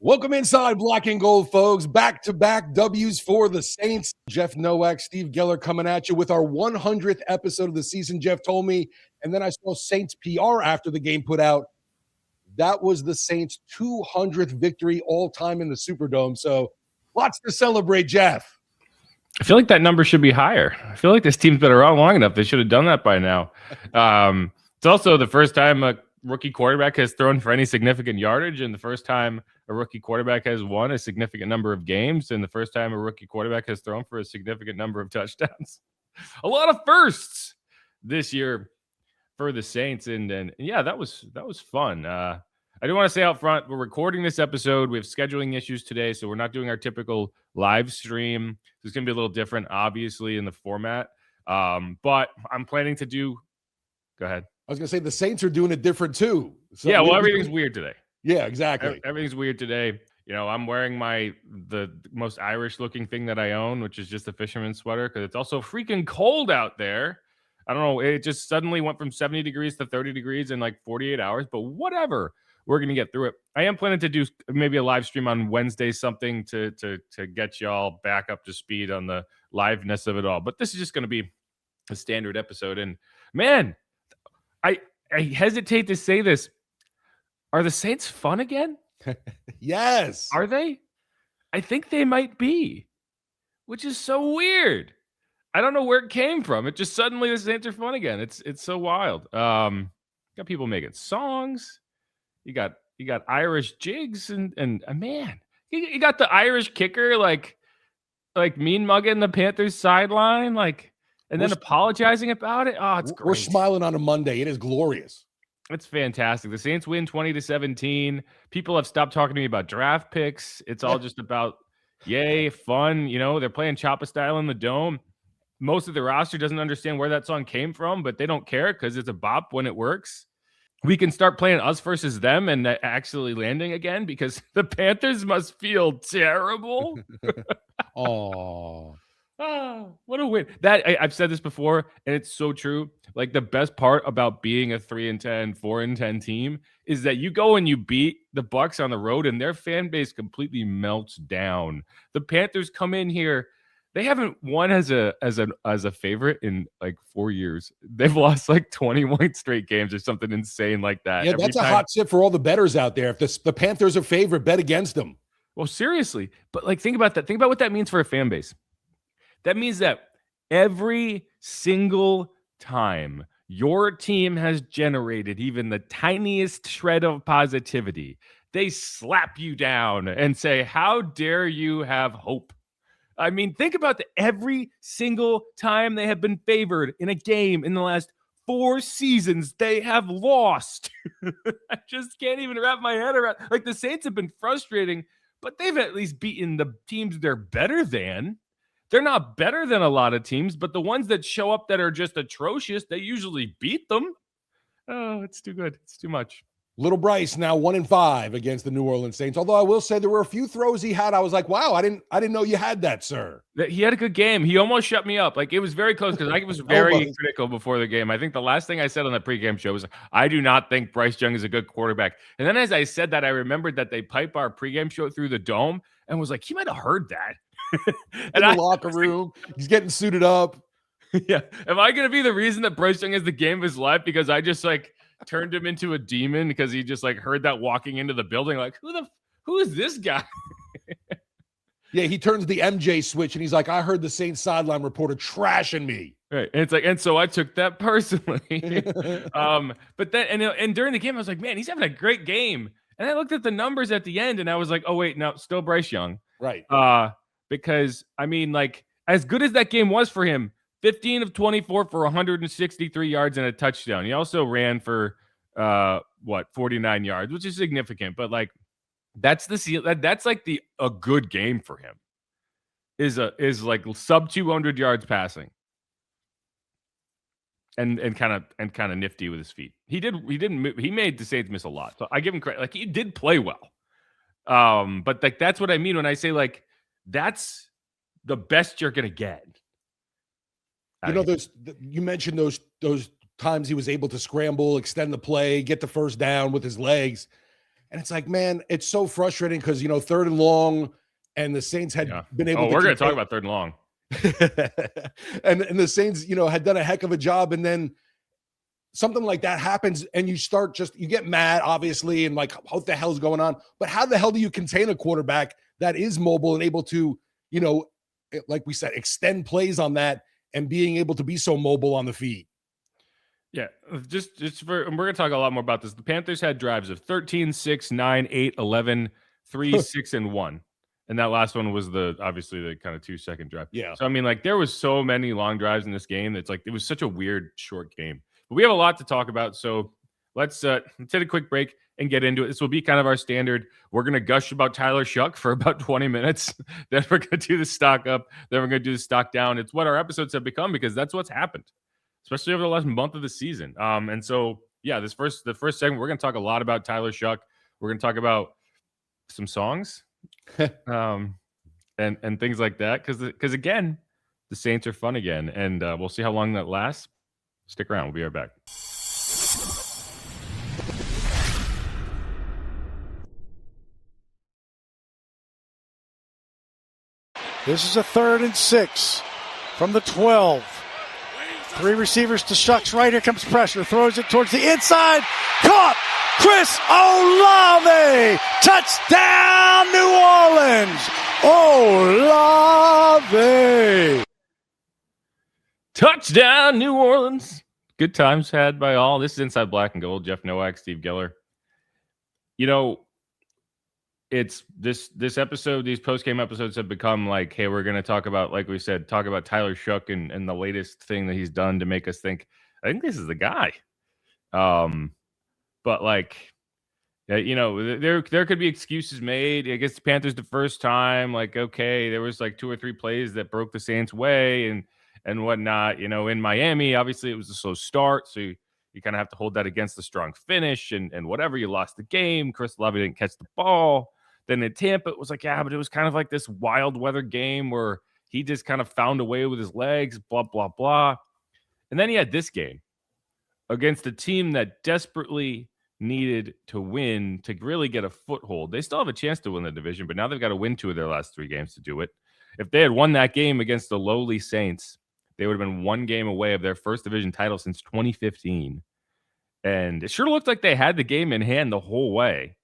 Welcome inside Black and Gold, folks. Back-to-back W's for the Saints. Jeff Nowak, Steve Geller coming at you with our 100th episode of the season, Jeff told me. And then I saw Saints PR after the game put out. That was the Saints' 200th victory all-time in the Superdome. So lots to celebrate, Jeff. I feel like that number should be higher. I feel like this team's been around long enough. They should have done that by now. It's also the first time a rookie quarterback has thrown for any significant yardage, and the first time a rookie quarterback has won a significant number of games, and the first time a rookie quarterback has thrown for a significant number of touchdowns. A lot of firsts this year for the Saints, and yeah, that was fun. I do want to say out front, we're recording this episode. We have scheduling issues today, so we're not doing our typical live stream. It's going to be a little different, obviously, in the format. But I'm planning to do. Go ahead. I was going to say the Saints are doing it different too. So yeah, well, everything's weird today. Yeah, exactly. Everything's weird today. You know, I'm wearing the most Irish looking thing that I own, which is just a fisherman's sweater, because it's also freaking cold out there. I don't know. It just suddenly went from 70 degrees to 30 degrees in like 48 hours, but whatever. We're going to get through it. I am planning to do maybe a live stream on Wednesday, something to get y'all back up to speed on the liveness of it all. But this is just going to be a standard episode. And man, I hesitate to say this. Are the Saints fun again? Yes. Are they? I think they might be, which is so weird. I don't know where it came from. It just suddenly the Saints are fun again. It's so wild. Got people making songs. You got Irish jigs and man, you got the Irish kicker like mean mugging the Panthers sideline, and then apologizing about it. Oh, it's great. We're smiling on a Monday. It is glorious. It's fantastic. The Saints win 20-17. People have stopped talking to me about draft picks. It's all just about yay, fun. You know, they're playing Choppa style in the dome. Most of the roster doesn't understand where that song came from, but they don't care because it's a bop when it works. We can start playing us versus them and actually landing again because the Panthers must feel terrible. Oh, what a win. I've said this before, and it's so true. Like, the best part about being a 3-10, 4-10 team is that you go and you beat the Bucks on the road, and their fan base completely melts down. The Panthers come in here. They haven't won as a favorite in like 4 years. They've lost like 21 straight games or something insane like that. Yeah, that's a hot tip for all the bettors out there. If the Panthers are favorite, bet against them. Well, seriously. But like, think about that. Think about what that means for a fan base. That means that every single time your team has generated even the tiniest shred of positivity, they slap you down and say, how dare you have hope? I mean, think about every single time they have been favored in a game in the last 4 seasons, they have lost. I just can't even wrap my head around. Like, the Saints have been frustrating, but they've at least beaten the teams they're better than. They're not better than a lot of teams, but the ones that show up that are just atrocious, they usually beat them. Oh, it's too good. It's too much. Little Bryce now 1-5 against the New Orleans Saints. Although I will say there were a few throws he had. I was like, wow, I didn't know you had that, sir. He had a good game. He almost shut me up. Like, it was very close because I was very critical before the game. I think the last thing I said on the pregame show was, I do not think Bryce Young is a good quarterback. And then as I said that, I remembered that they pipe our pregame show through the dome and was like, he might have heard that. In the locker room, he's getting suited up. Yeah. Am I going to be the reason that Bryce Young is the game of his life because I just turned him into a demon because he just heard that walking into the building? Like, who is this guy? Yeah, he turns the MJ switch and he's like, I heard the Saints sideline reporter trashing me. Right. And it's like, and so I took that personally. But then, and during the game, I was like, man, he's having a great game. And I looked at the numbers at the end and I was like, oh, wait, no, still Bryce Young. Right. Because, I mean, like, as good as that game was for him, 15 of 24 for 163 yards and a touchdown. He also ran for 49 yards, which is significant. But like, that's like a good game for him. Is like sub 200 yards passing, and kind of nifty with his feet. He made the Saints miss a lot, so I give him credit. Like, he did play well. But like, that's what I mean when I say like, that's the best you're gonna get. You know, you mentioned those times he was able to scramble, extend the play, get the first down with his legs. And it's like, man, it's so frustrating because, 3rd and long, and the Saints had been able to. We're going to talk about 3rd and long. and the Saints, had done a heck of a job. And then something like that happens and you get mad, obviously, and like, what the hell's going on? But how the hell do you contain a quarterback that is mobile and able to, like we said, extend plays on that and being able to be so mobile on the feet? Yeah, we're going to talk a lot more about this. The Panthers had drives of 13, 6, 9, 8, 11, 3, 6, and 1. And that last one was obviously the kind of 2-second drive. Yeah. So, I mean, like, there was so many long drives in this game. It's like, it was such a weird short game. But we have a lot to talk about. So let's take a quick break and get into it. This will be kind of our standard. We're going to gush about Tyler Shough for about 20 minutes. Then we're going to do the stock up. Then we're going to do the stock down. It's what our episodes have become because that's what's happened, especially over the last month of the season. And so, yeah, the first segment, we're going to talk a lot about Tyler Shough. We're going to talk about some songs and things like that. Because again, the Saints are fun again. And we'll see how long that lasts. Stick around. We'll be right back. This is a 3rd and 6 from the 12. 3 receivers to Shough's right. Here comes pressure. Throws it towards the inside. Caught! Chris Olave! Touchdown, New Orleans! Olave! Touchdown, New Orleans. Good times had by all. This is Inside Black and Gold. Jeff Nowak, Steve Geller. It's this episode, these post-game episodes have become like, hey, we're going to talk about, like we said, talk about Tyler Shough and the latest thing that he's done to make us think, I think this is the guy. But like, there could be excuses made against the Panthers the first time. Like, okay, there was like 2 or 3 plays that broke the Saints' way and whatnot. In Miami, obviously it was a slow start, so you kind of have to hold that against the strong finish and whatever. You lost the game. Chris Olave didn't catch the ball. Then in Tampa, it was like, yeah, but it was kind of like this wild weather game where he just kind of found a way with his legs, blah, blah, blah. And then he had this game against a team that desperately needed to win to really get a foothold. They still have a chance to win the division, but now they've got to win 2 of their last 3 games to do it. If they had won that game against the lowly Saints, they would have been 1 game away of their first division title since 2015. And it sure looked like they had the game in hand the whole way.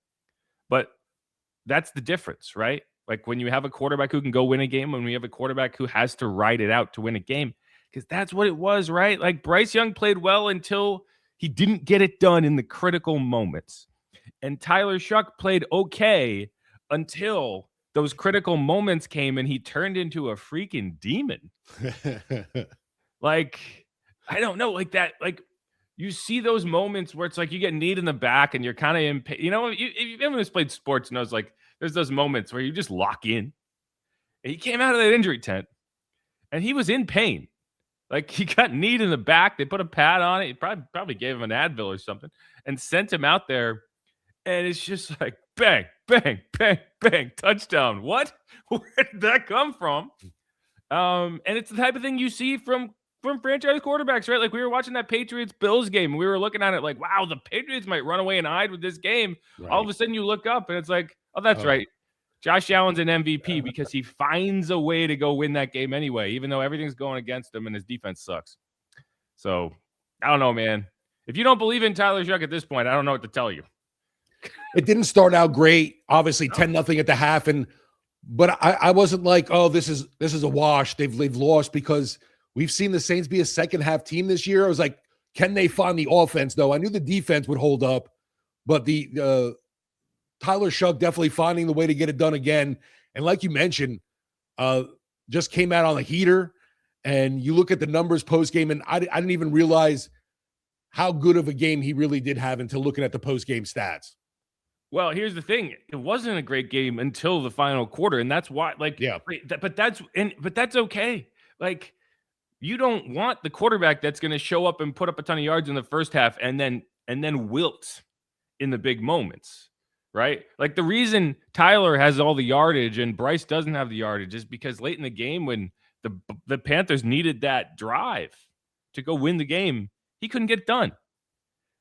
But that's the difference, right? Like when you have a quarterback who can go win a game, when we have a quarterback who has to ride it out to win a game, because that's what it was, right? Like Bryce Young played well until he didn't get it done in the critical moments. And Tyler Shough played okay until those critical moments came and he turned into a freaking demon. Like, I don't know, like that, like you see those moments where it's like you get kneed in the back and you're kind of if anyone who's played sports knows, like there's those moments where you just lock in. And he came out of that injury tent and he was in pain. Like he got kneed in the back. They put a pad on it. He probably gave him an Advil or something and sent him out there. And it's just like bang, bang, bang, bang, touchdown. What? Where did that come from? And it's the type of thing you see from franchise quarterbacks, right? Like we were watching that Patriots-Bills game. And we were looking at it like, wow, the Patriots might run away and hide with this game. Right. All of a sudden you look up and it's like, oh, that's right. Josh Allen's an MVP because he finds a way to go win that game anyway, even though everything's going against him and his defense sucks. So I don't know, man. If you don't believe in Tyler Shough at this point, I don't know what to tell you. It didn't start out great. Obviously, 10-0 at the half, but I wasn't like, oh, this is a wash. They've lost because we've seen the Saints be a second half team this year. I was like, can they find the offense though? I knew the defense would hold up, but the Tyler Shough definitely finding the way to get it done again. And like you mentioned, just came out on a heater. And you look at the numbers post game, and I didn't even realize how good of a game he really did have until looking at the post game stats. Well, here's the thing. It wasn't a great game until the final quarter. And that's why, like, yeah, but that's okay. Like, you don't want the quarterback that's going to show up and put up a ton of yards in the first half and then wilt in the big moments, right? Like the reason Tyler has all the yardage and Bryce doesn't have the yardage is because late in the game when the Panthers needed that drive to go win the game, he couldn't get it done.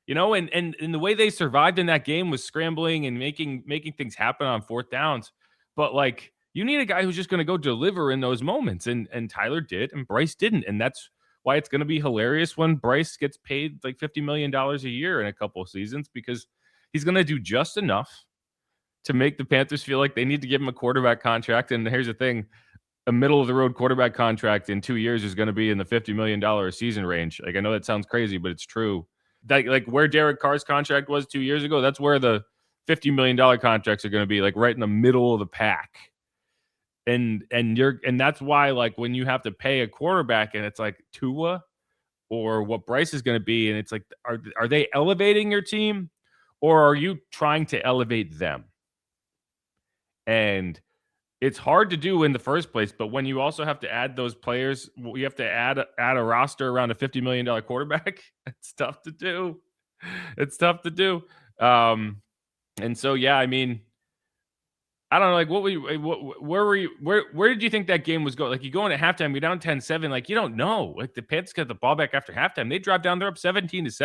You know, and the way they survived in that game was scrambling and making things happen on fourth downs. But like, you need a guy who's just going to go deliver in those moments, and Tyler did, and Bryce didn't, and that's why it's going to be hilarious when Bryce gets paid like $50 million a year in a couple of seasons, because he's going to do just enough to make the Panthers feel like they need to give him a quarterback contract. And here's the thing: a middle of the road quarterback contract in 2 years is going to be in the $50 million a season range. Like, I know that sounds crazy, but it's true. Like where Derek Carr's contract was 2 years ago, that's where the $50 million contracts are going to be, like right in the middle of the pack. And that's why, like, when you have to pay a quarterback and it's like Tua or what Bryce is going to be, and it's like, are they elevating your team, or are you trying to elevate them? And it's hard to do in the first place, but when you also have to add those players, you have to add a roster around a $50 million quarterback. It's tough to do. It's tough to do. And so, yeah, I mean, I don't know, like, where did you think that game was going? Like, you go into halftime, you're down 10-7. Like, you don't know. Like, the Panthers got the ball back after halftime. They drive down, they're up 17-7. It's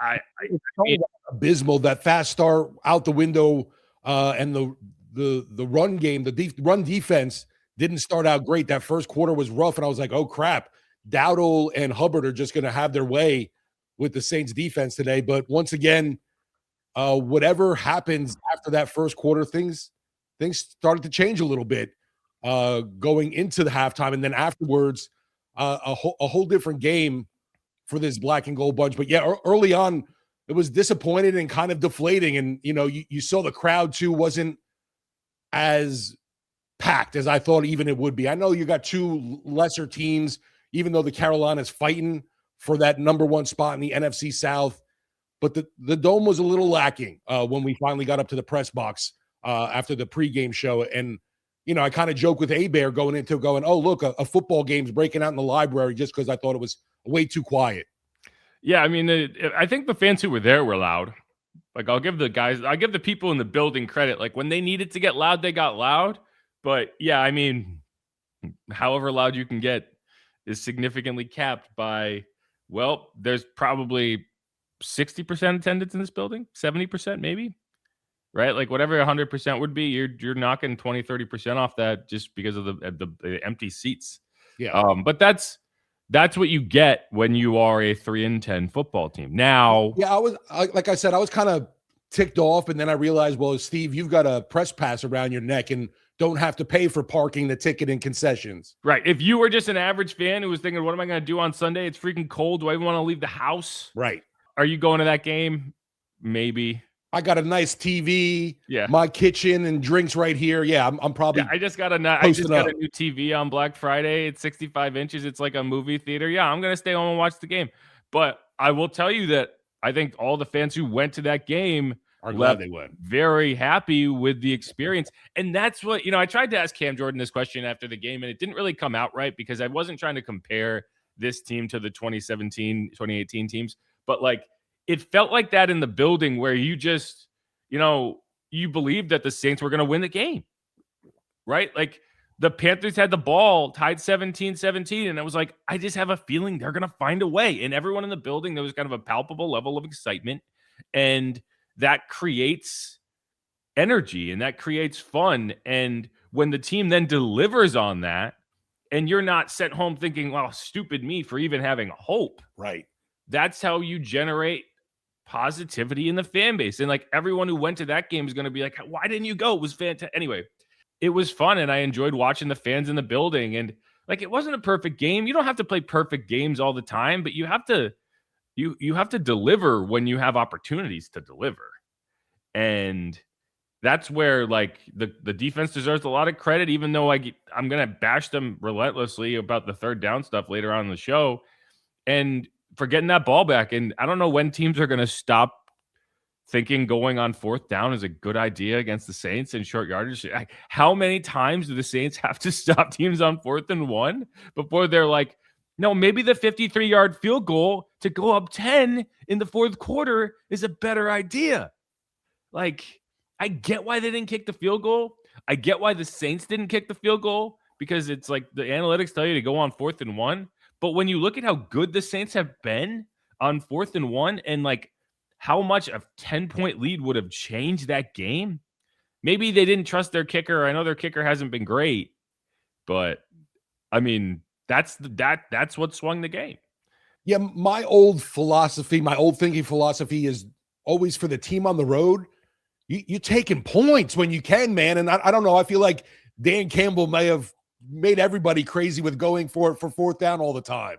kind of abysmal, that fast start out the window, and the run game, the run defense didn't start out great. That first quarter was rough, and I was like, oh crap, Dowdle and Hubbard are just going to have their way with the Saints defense today. But once again, whatever happens after that first quarter, things started to change a little bit going into the halftime, and then afterwards, a whole different game for this black and gold bunch. But yeah, early on, it was disappointing and kind of deflating, and you saw the crowd too wasn't as packed as I thought even it would be. I know you got two lesser teams, even though the Carolina's fighting for that number one spot in the NFC South, but the dome was a little lacking when we finally got up to the press box after the pregame show. And I kind of joke with Bear going, oh, look, a football game's breaking out in the library, just because I thought it was way too quiet. Yeah, I mean, I think the fans who were there were loud. Like, I'll give the people in the building credit. Like, when they needed to get loud, they got loud. But yeah, I mean, however loud you can get is significantly capped by, well, there's probably 60% attendance in this building, 70% maybe, right? Like, whatever 100% would be, you're knocking 20, 30% off that just because of the empty seats. Yeah. But that's what you get when you are a 3-10 football team. Now, yeah, like I said, I was kind of ticked off, and then I realized, well, Steve, you've got a press pass around your neck and don't have to pay for parking, the ticket, and concessions. Right. If you were just an average fan who was thinking, what am I going to do on Sunday? It's freaking cold. Do I even want to leave the house? Right. Are you going to that game? Maybe. I got a nice TV, yeah, my kitchen and drinks right here. Yeah, I'm probably. Yeah, I just got a new TV on Black Friday. It's 65 inches. It's like a movie theater. Yeah, I'm gonna stay home and watch the game. But I will tell you that I think all the fans who went to that game are glad they went. Very happy with the experience, and that's what I tried to ask Cam Jordan this question after the game, and it didn't really come out right because I wasn't trying to compare this team to the 2017, 2018 teams, but like, it felt like that in the building where you just, you believed that the Saints were going to win the game, right? Like, the Panthers had the ball tied 17-17, and it was like, I just have a feeling they're going to find a way. And everyone in the building, there was kind of a palpable level of excitement, and that creates energy and that creates fun. And when the team then delivers on that, and you're not sent home thinking, well, stupid me for even having hope. Right. That's how you generate positivity in the fan base. And like, everyone who went to that game is going to be like, why didn't you go? It was fantastic. Anyway, it was fun, and I enjoyed watching the fans in the building. And like, it wasn't a perfect game. You don't have to play perfect games all the time, but you have to deliver when you have opportunities to deliver. And that's where, like, the defense deserves a lot of credit, even though I'm going to bash them relentlessly about the third down stuff later on in the show. And for getting that ball back. And I don't know when teams are going to stop thinking going on fourth down is a good idea against the Saints in short yardage. How many times do the Saints have to stop teams on 4th and 1 before they're like, no, maybe the 53-yard field goal to go up 10 in the fourth quarter is a better idea. Like, I get why they didn't kick the field goal. I get why the Saints didn't kick the field goal, because it's like the analytics tell you to go on 4th and 1. But when you look at how good the Saints have been on 4th and 1, and like how much a 10-point lead would have changed that game. Maybe they didn't trust their kicker. I know their kicker hasn't been great, but I mean, that's what swung the game. Yeah, my old thinking philosophy is always for the team on the road. You taking points when you can, man. And I don't know. I feel like Dan Campbell may have made everybody crazy with going for it for 4th down all the time.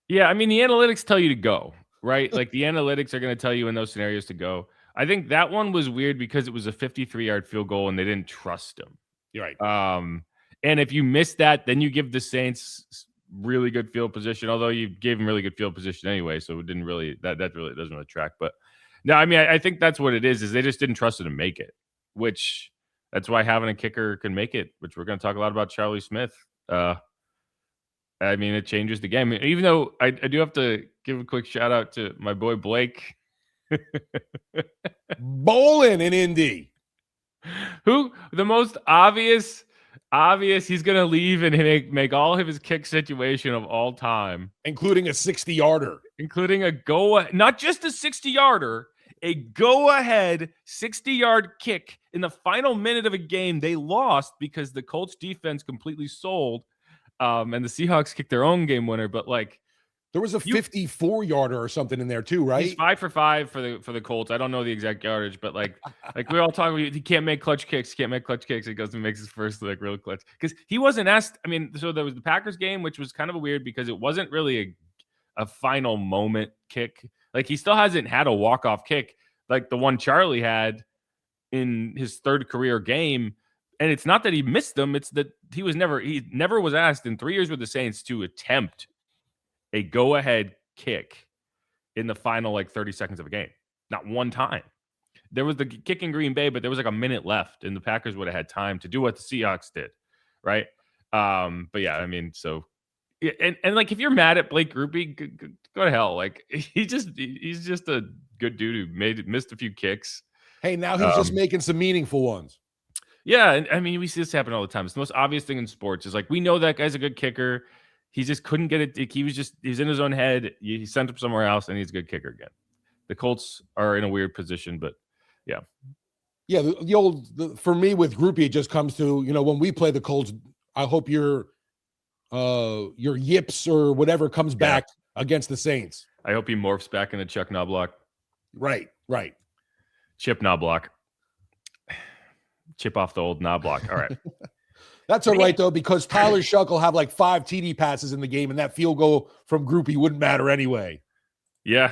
Yeah, I mean, the analytics tell you to go, right? Like the analytics are going to tell you in those scenarios to go. I think that one was weird because it was a 53-yard field goal and they didn't trust him. You're right. And if you miss that, then you give the Saints really good field position, although you gave them really good field position anyway, so it didn't really that really doesn't really track. But no, I mean, I think that's what it is they just didn't trust him to make it, which that's why having a kicker can make it, which we're going to talk a lot about Charlie Smyth. I mean, it changes the game. Even though I do have to give a quick shout out to my boy Blake. Bowling in Indy. Who the most obvious he's going to leave and make all of his kick situation of all time. Including a 60-yarder. Including not just a 60-yarder, a go-ahead 60-yard kick in the final minute of a game. They lost because the Colts defense completely sold, and the Seahawks kicked their own game winner. But like, there was a 54-yarder or something in there too, right? He's 5 for 5 for the Colts. I don't know the exact yardage, but like we all talk about, he can't make clutch kicks. He goes and makes his first like real clutch because he wasn't asked. I mean, so there was the Packers game, which was kind of weird because it wasn't really a final moment kick. Like he still hasn't had a walk-off kick like the one Charlie had in his 3rd career game. And it's not that he missed them; it's that he never was asked in 3 years with the Saints to attempt a go-ahead kick in the final like 30 seconds of a game. Not one time. There was the kick in Green Bay, but there was like a minute left, and the Packers would have had time to do what the Seahawks did, right? But yeah, I mean, so and like if you're mad at Blake Grupe, go to hell. Like he's just a good dude who missed a few kicks. Hey, now he's just making some meaningful ones. Yeah, and I mean, we see this happen all the time. It's the most obvious thing in sports. Is like we know that guy's a good kicker. He just couldn't get it. He was in his own head. He sent him somewhere else, and he's a good kicker again. The Colts are in a weird position, but yeah. Yeah, for me with Groupie, it just comes to, when we play the Colts, I hope your yips or whatever comes back against the Saints. I hope he morphs back into Chuck Knobloch. Right. Chip Knobloch. Chip off the old Knobloch. All right. That's all right, though, because Tyler Shough will have like 5 TD passes in the game, and that field goal from Groupie wouldn't matter anyway. Yeah,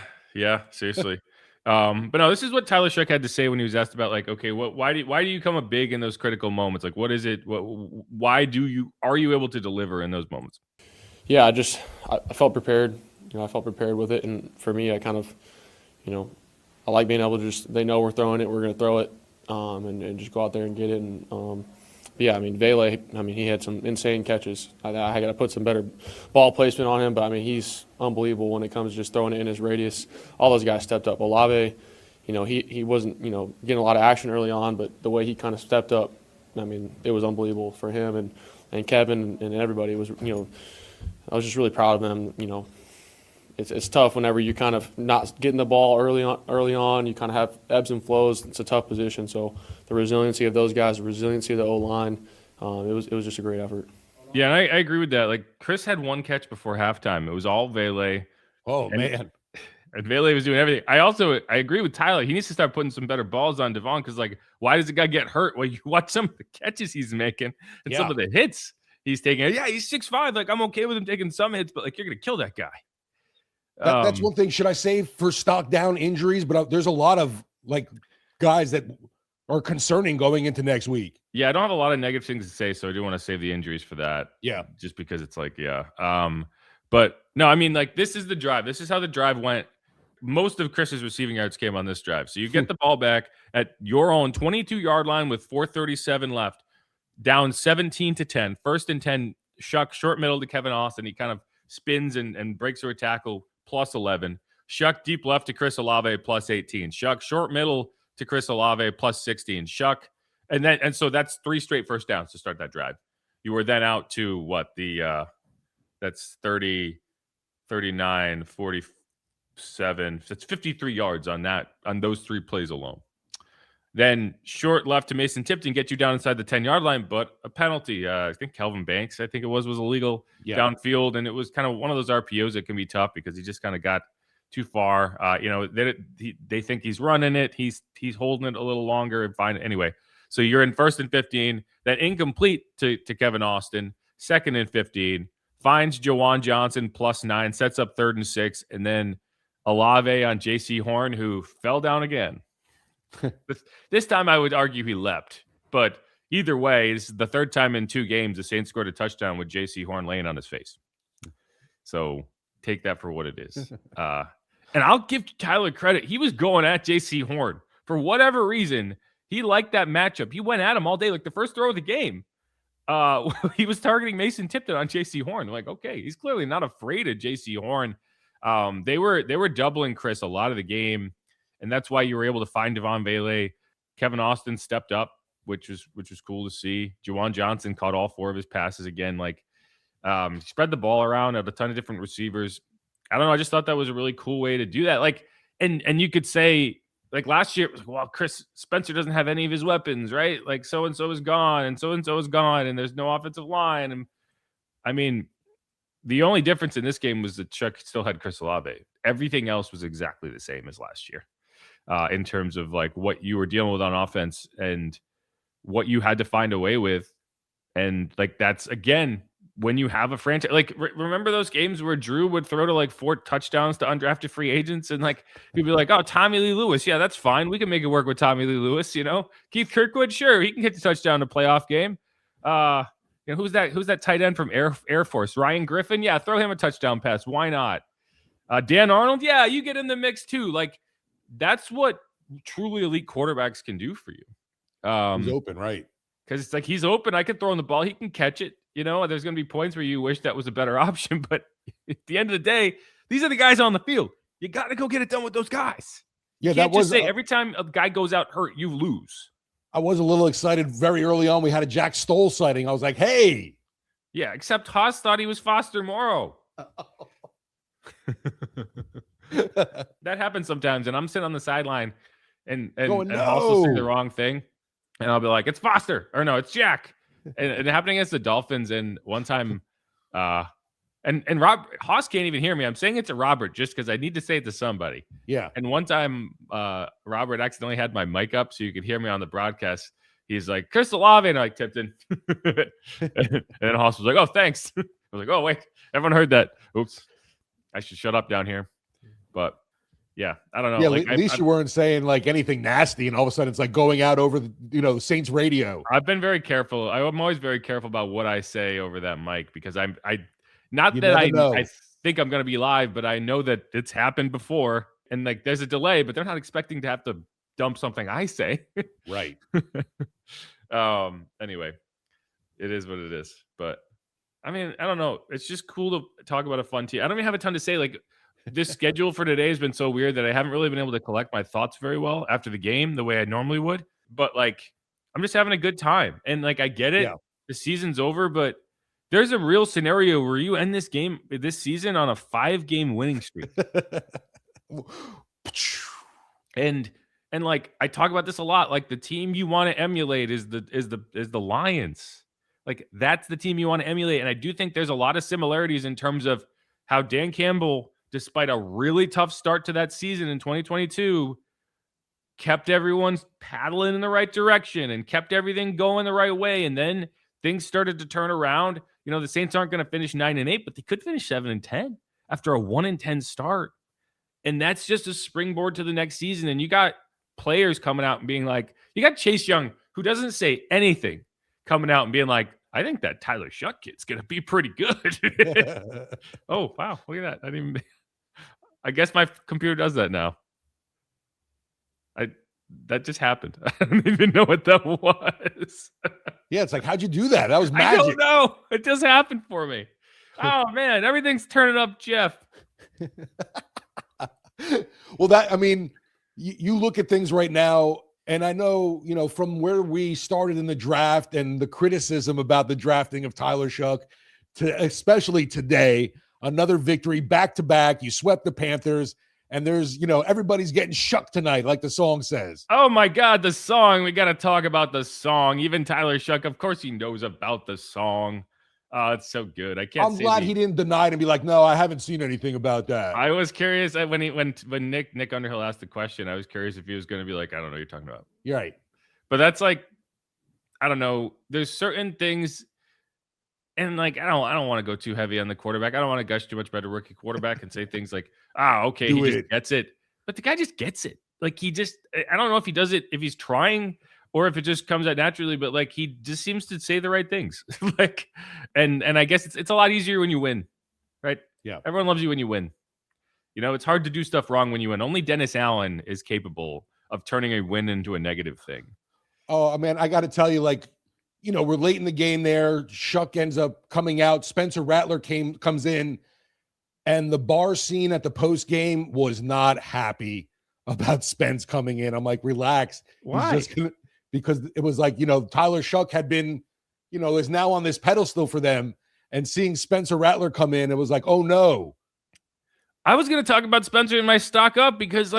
seriously. But no, this is what Tyler Shough had to say when he was asked about, like, okay, why do you come up big in those critical moments? Like, what is it? Why are you able to deliver in those moments? Yeah, I felt prepared. I felt prepared with it, and for me, I kind of, I like being able to they know we're throwing it, we're going to throw it, and just go out there and get it. And yeah, I mean, Vele, he had some insane catches. I got to put some better ball placement on him, but he's unbelievable when it comes to just throwing it in his radius. All those guys stepped up. Olave, he wasn't, getting a lot of action early on, but the way he kind of stepped up, it was unbelievable for him and Kevin and everybody. It was, I was just really proud of them. It's tough whenever you kind of not getting the ball early on. You kind of have ebbs and flows. It's a tough position. So the resiliency of those guys, the resiliency of the O-line, it was just a great effort. Yeah, and I agree with that. Like Chris had one catch before halftime. It was all Vele. Oh, man. And Vele was doing everything. I agree with Tyler. He needs to start putting some better balls on Devon because, like, why does the guy get hurt? Well, you watch some of the catches he's making and some of the hits he's taking. Yeah, he's 6'5". Like, I'm okay with him taking some hits, but, like, you're going to kill that guy. That's one thing. Should I say for stock down injuries? But there's a lot of like guys that are concerning going into next week. Yeah, I don't have a lot of negative things to say, so I do want to save the injuries for that. Yeah, just because it's like, but no, like this is the drive. This is how the drive went. Most of Chris's receiving yards came on this drive. So you get the ball back at your own 22-yard line with 4:37 left, down 17-10. 1st and 10. Shough short middle to Kevin Austin. He kind of spins and breaks through a tackle. Plus 11. Shough deep left to Chris Olave plus 18. Shough short middle to Chris Olave plus 16. Shough, and so that's 3 straight first downs to start that drive. You were then out to that's 30, 39, 40, 7. That's 53 yards on those 3 plays alone. Then short left to Mason Tipton, get you down inside the 10-yard line, but a penalty. I think Kelvin Banks, it was illegal downfield, and it was kind of one of those RPOs that can be tough because he just kind of got too far. They think he's running it. He's holding it a little longer and fine. Anyway, so you're in 1st and 15. Then incomplete to Kevin Austin. 2nd and 15. Finds Jawan Johnson +9. Sets up 3rd and 6. And then Olave on J.C. Horn, who fell down again. This time I would argue he leapt. But either way, this is the 3rd time in 2 games the Saints scored a touchdown with J.C. Horn laying on his face. So take that for what it is. And I'll give Tyler credit. He was going at J.C. Horn. For whatever reason, he liked that matchup. He went at him all day. Like the first throw of the game, he was targeting Mason Tipton on J.C. Horn. Like, okay, he's clearly not afraid of J.C. Horn. They were doubling Chris a lot of the game, and that's why you were able to find Devon Vele. Kevin Austin stepped up, which was cool to see. Jawan Johnson caught all 4 of his passes again. Like, spread the ball around at a ton of different receivers. I don't know. I just thought that was a really cool way to do that. Like, and you could say, like last year, it was like, well, Chris Spencer doesn't have any of his weapons, right? Like so-and-so is gone and so-and-so is gone and there's no offensive line. And I mean, the only difference in this game was that Chuck still had Chris Olave. Everything else was exactly the same as last year in terms of like what you were dealing with on offense and what you had to find a way with. And like, that's again, when you have a franchise, like remember those games where Drew would throw to like 4 touchdowns to undrafted free agents and like he'd be like, oh, Tommy Lee Lewis. Yeah, that's fine. We can make it work with Tommy Lee Lewis. Keith Kirkwood. Sure. He can get the touchdown to playoff game. Who's that tight end from Air Force? Ryan Griffin. Yeah. Throw him a touchdown pass. Why not? Dan Arnold. Yeah. You get in the mix too. Like that's what truly elite quarterbacks can do for you. He's open, right? Because it's like he's open. I can throw him the ball. He can catch it. There's going to be points where you wish that was a better option. But at the end of the day, these are the guys on the field. You got to go get it done with those guys. Yeah, you can't just say every time a guy goes out hurt, you lose. I was a little excited very early on. We had a Jack Stoll sighting. I was like, hey. Yeah, except Haas thought he was Foster Morrow. That happens sometimes. And I'm sitting on the sideline and Haas will say the wrong thing. And I'll be like, it's Foster. Or no, it's Jack. And it happened against the Dolphins. And one time, and Haas can't even hear me. I'm saying it to Robert just because I need to say it to somebody. Yeah. And one time, Robert accidentally had my mic up so you could hear me on the broadcast. He's like, Chris Olave, and I like tipped in. And then Haas was like, oh, thanks. I was like, oh, wait, everyone heard that. Oops. I should shut up down here. But yeah, I don't know. Yeah, like, at least you weren't saying like anything nasty, and all of a sudden it's like going out over the Saints radio. I've been very careful. I'm always very careful about what I say over that mic because I think I'm going to be live, but I know that it's happened before, and like there's a delay, but they're not expecting to have to dump something I say. Right. Anyway, it is what it is. But I mean, I don't know. It's just cool to talk about a fun team. I don't even have a ton to say. Like, this schedule for today has been so weird that I haven't really been able to collect my thoughts very well after the game the way I normally would. But like, I'm just having a good time. And like, I get it. Yeah. The season's over, but there's a real scenario where you end this season on a 5-game winning streak. and like, I talk about this a lot. Like, the team you want to emulate is the Lions. Like, that's the team you want to emulate. And I do think there's a lot of similarities in terms of how Dan Campbell, despite a really tough start to that season in 2022, kept everyone paddling in the right direction and kept everything going the right way. And then things started to turn around. The Saints aren't going to finish 9-8, but they could finish 7-10 after a 1-10 start. And that's just a springboard to the next season. And you got players coming out and being like, you got Chase Young, who doesn't say anything, coming out and being like, I think that Tyler Shough kid's going to be pretty good. Oh, wow. Look at that. I guess my computer does that now. That just happened. I don't even know what that was. Yeah, it's like, how'd you do that? That was magic. I don't know. It just happened for me. Oh, man. Everything's turning up, Jeff. Well, you look at things right now, and I know, from where we started in the draft and the criticism about the drafting of Tyler Shough to especially today, another victory back-to-back. You swept the Panthers. and there's, everybody's getting shucked tonight, like the song says. Oh my God, the song. We got to talk about the song. Even Tyler Shough, of course he knows about the song. Oh, it's so good. I'm glad he didn't deny it and be like, no, I haven't seen anything about that. I was curious when Nick Underhill asked the question, I was curious if he was going to be like, I don't know what you're talking about. You're right. But that's like, I don't know. There's certain things, and like I don't want to go too heavy on the quarterback. I don't want to gush too much about a rookie quarterback and say things like, okay, he just gets it. But the guy just gets it. Like I don't know if he does it, if he's trying or if it just comes out naturally, but like he just seems to say the right things. Like, and I guess it's a lot easier when you win, right? Yeah. Everyone loves you when you win. It's hard to do stuff wrong when you win. Only Dennis Allen is capable of turning a win into a negative thing. Oh, man, I got to tell you, we're late in the game there. Shough ends up coming out. Spencer Rattler comes in, and the bar scene at the post game was not happy about Spence coming in. I'm like, relax. Why? Because it was like, Tyler Shough had been, is now on this pedestal for them, and seeing Spencer Rattler come in, it was like, oh no. I was going to talk about Spencer in my stock up because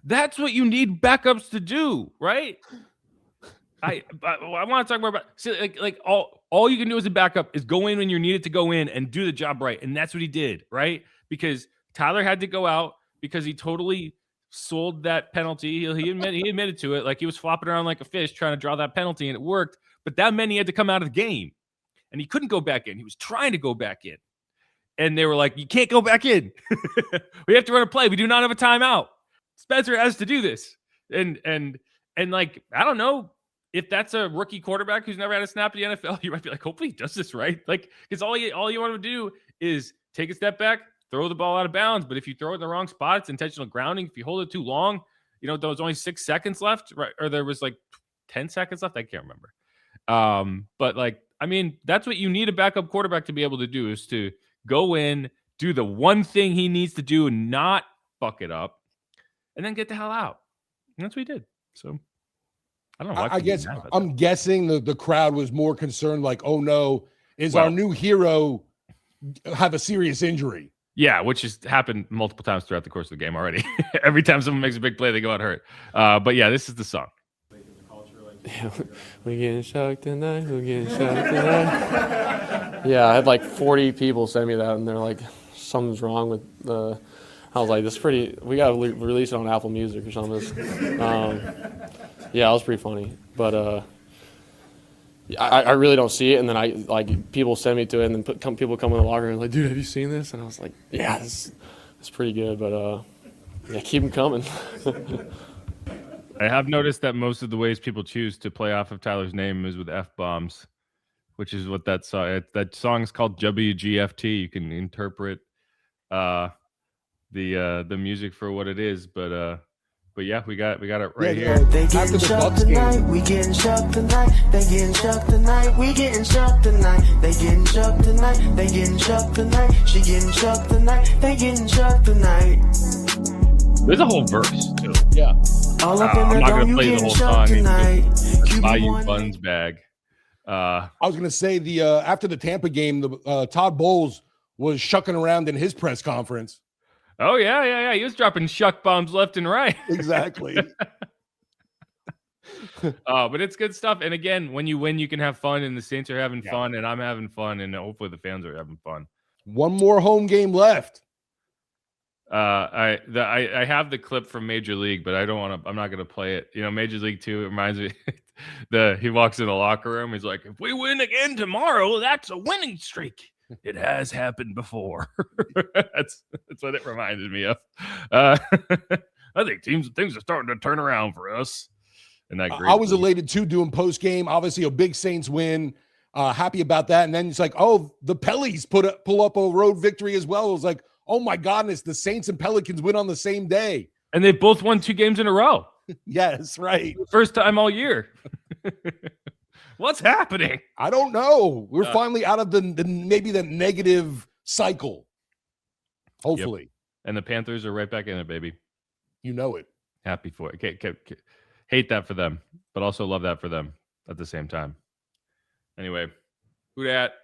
that's what you need backups to do, right? I want to talk more about all you can do as a backup is go in when you're needed to go in and do the job right, and that's what he did, right? Because Tyler had to go out because he totally sold that penalty. He admitted to it, like he was flopping around like a fish trying to draw that penalty, and it worked. But that meant he had to come out of the game, and he couldn't go back in. He was trying to go back in, and they were like, "You can't go back in. We have to run a play. We do not have a timeout. Spencer has to do this." And like I don't know. If that's a rookie quarterback who's never had a snap in the NFL, you might be like, hopefully he does this right. Like, because all you want to do is take a step back, throw the ball out of bounds. But if you throw it in the wrong spot, it's intentional grounding. If you hold it too long, there was only 6 seconds left, right? Or there was like 10 seconds left. I can't remember. But that's what you need a backup quarterback to be able to do, is to go in, do the one thing he needs to do and not fuck it up, and then get the hell out. And that's what he did. So I don't know. I guess I'm guessing the crowd was more concerned, like, oh no, our new hero have a serious injury? Yeah, which has happened multiple times throughout the course of the game already. Every time someone makes a big play, they go out hurt. But yeah, this is the song. We getting shocked tonight. We getting shocked tonight. Yeah, I had like 40 people send me that, and they're like, something's wrong with the. I was like, this is pretty. We got to release it on Apple Music or something. Yeah, it was pretty funny, but I really don't see it. And then people send me to it, and then people come in the locker room and like, dude, have you seen this? And I was like, yeah, it's pretty good, but yeah, keep them coming. I have noticed that most of the ways people choose to play off of Tyler's name is with F-bombs, which is what that song is called, WGFT. You can interpret the music for what it is, but yeah, we got it right here. They getting shocked tonight. We getting shocked tonight. They getting shocked tonight. We getting shocked tonight. They getting shocked tonight. They getting shocked tonight. She getting shocked tonight. They getting shocked tonight. There's a whole verse too. Yeah. All up in I'm the not dome, gonna you play the getting whole shocked song. tonight. Buy you buns bag. I was gonna say after the Tampa game, the Todd Bowles was shucking around in his press conference. Oh yeah. He was dropping shuck bombs left and right. Exactly. But it's good stuff. And again, when you win, you can have fun, and the Saints are having fun, and I'm having fun, and hopefully the fans are having fun. One more home game left. I have the clip from Major League, but I'm not gonna play it. Major League 2, it reminds me he walks in the locker room, he's like, if we win again tomorrow, that's a winning streak. It has happened before. That's what it reminded me of. I think things are starting to turn around for us. And I was elated too, doing post game. Obviously, a big Saints win. Happy about that. And then it's like, oh, the Pellies pull up a road victory as well. It was like, oh my goodness, the Saints and Pelicans win on the same day. And they both won 2 games in a row. Yes, right. First time all year. What's happening? I don't know. We're finally out of the maybe the negative cycle. Hopefully. Yep. And the Panthers are right back in it, baby. You know it. Happy for it. Okay. Hate that for them, but also love that for them at the same time. Anyway, who dat?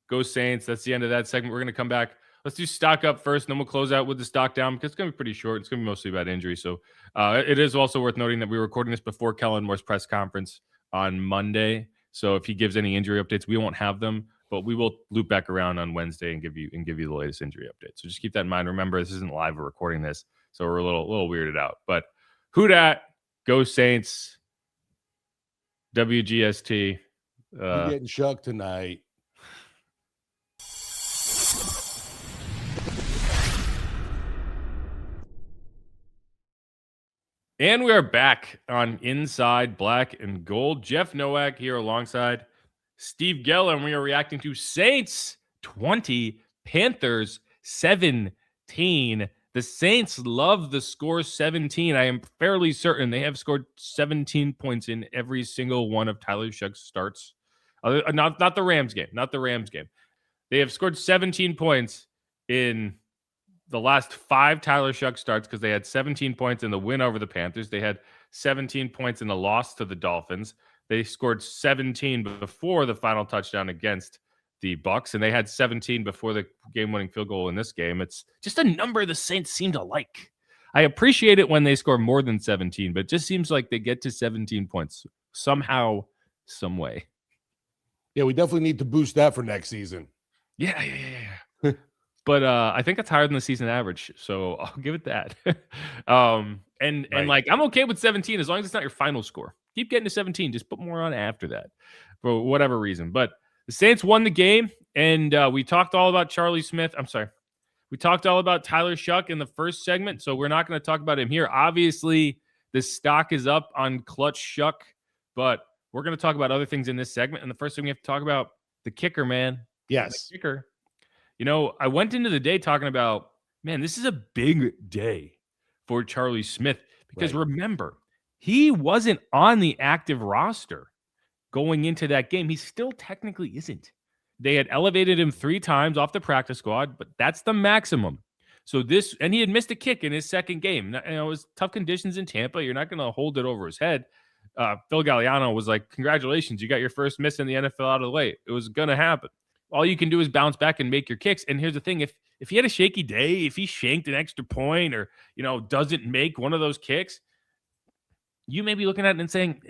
Go Saints. That's the end of that segment. We're going to come back. Let's do stock up first, and then we'll close out with the stock down because it's going to be pretty short. It's going to be mostly about injury. So it is also worth noting that we're recording this before Kellen Moore's press conference on Monday. So if he gives any injury updates, we won't have them, but we will loop back around on Wednesday and give you the latest injury update. So just keep that in mind. Remember, this isn't live. We're recording this, so we're a little weirded out. But who dat? Go Saints. WGST. You're getting shucked tonight. And we are back on Inside Black and Gold. Jeff Nowak here alongside Steve Geller, and we are reacting to Saints 20, Panthers 17. The Saints love the score 17. I am fairly certain they have scored 17 points in every single one of Tyler Shough's starts. Not the Rams game. Not the Rams game. They have scored 17 points in the last 5 Tyler Shough starts because they had 17 points in the win over the Panthers. They had 17 points in the loss to the Dolphins. They scored 17 before the final touchdown against the Bucks, and they had 17 before the game-winning field goal in this game. It's just a number the Saints seem to like. I appreciate it when they score more than 17, but it just seems like they get to 17 points somehow, some way. Yeah, we definitely need to boost that for next season. Yeah. But I think it's higher than the season average, so I'll give it that. And like I'm okay with 17 as long as it's not your final score. Keep getting to 17, just put more on after that for whatever reason. But the Saints won the game, and we talked all about Charlie Smyth. I'm sorry. We talked all about Tyler Shough in the first segment, so we're not going to talk about him here. Obviously, the stock is up on Clutch Shough, but we're going to talk about other things in this segment. And the first thing we have to talk about, the kicker, man. Yes. The kicker. You know, I went into the day talking about, man, this is a big day for Charlie Smyth because remember, he wasn't on the active roster going into that game. He still technically isn't. They had elevated him 3 times off the practice squad, but that's the maximum. So and he had missed a kick in his second game. You know, it was tough conditions in Tampa. You're not going to hold it over his head. Phil Galliano was like, congratulations, you got your first miss in the NFL out of the way. It was going to happen. All you can do is bounce back and make your kicks. And here's the thing. If he had a shaky day, if he shanked an extra point or, you know, doesn't make one of those kicks, you may be looking at it and saying,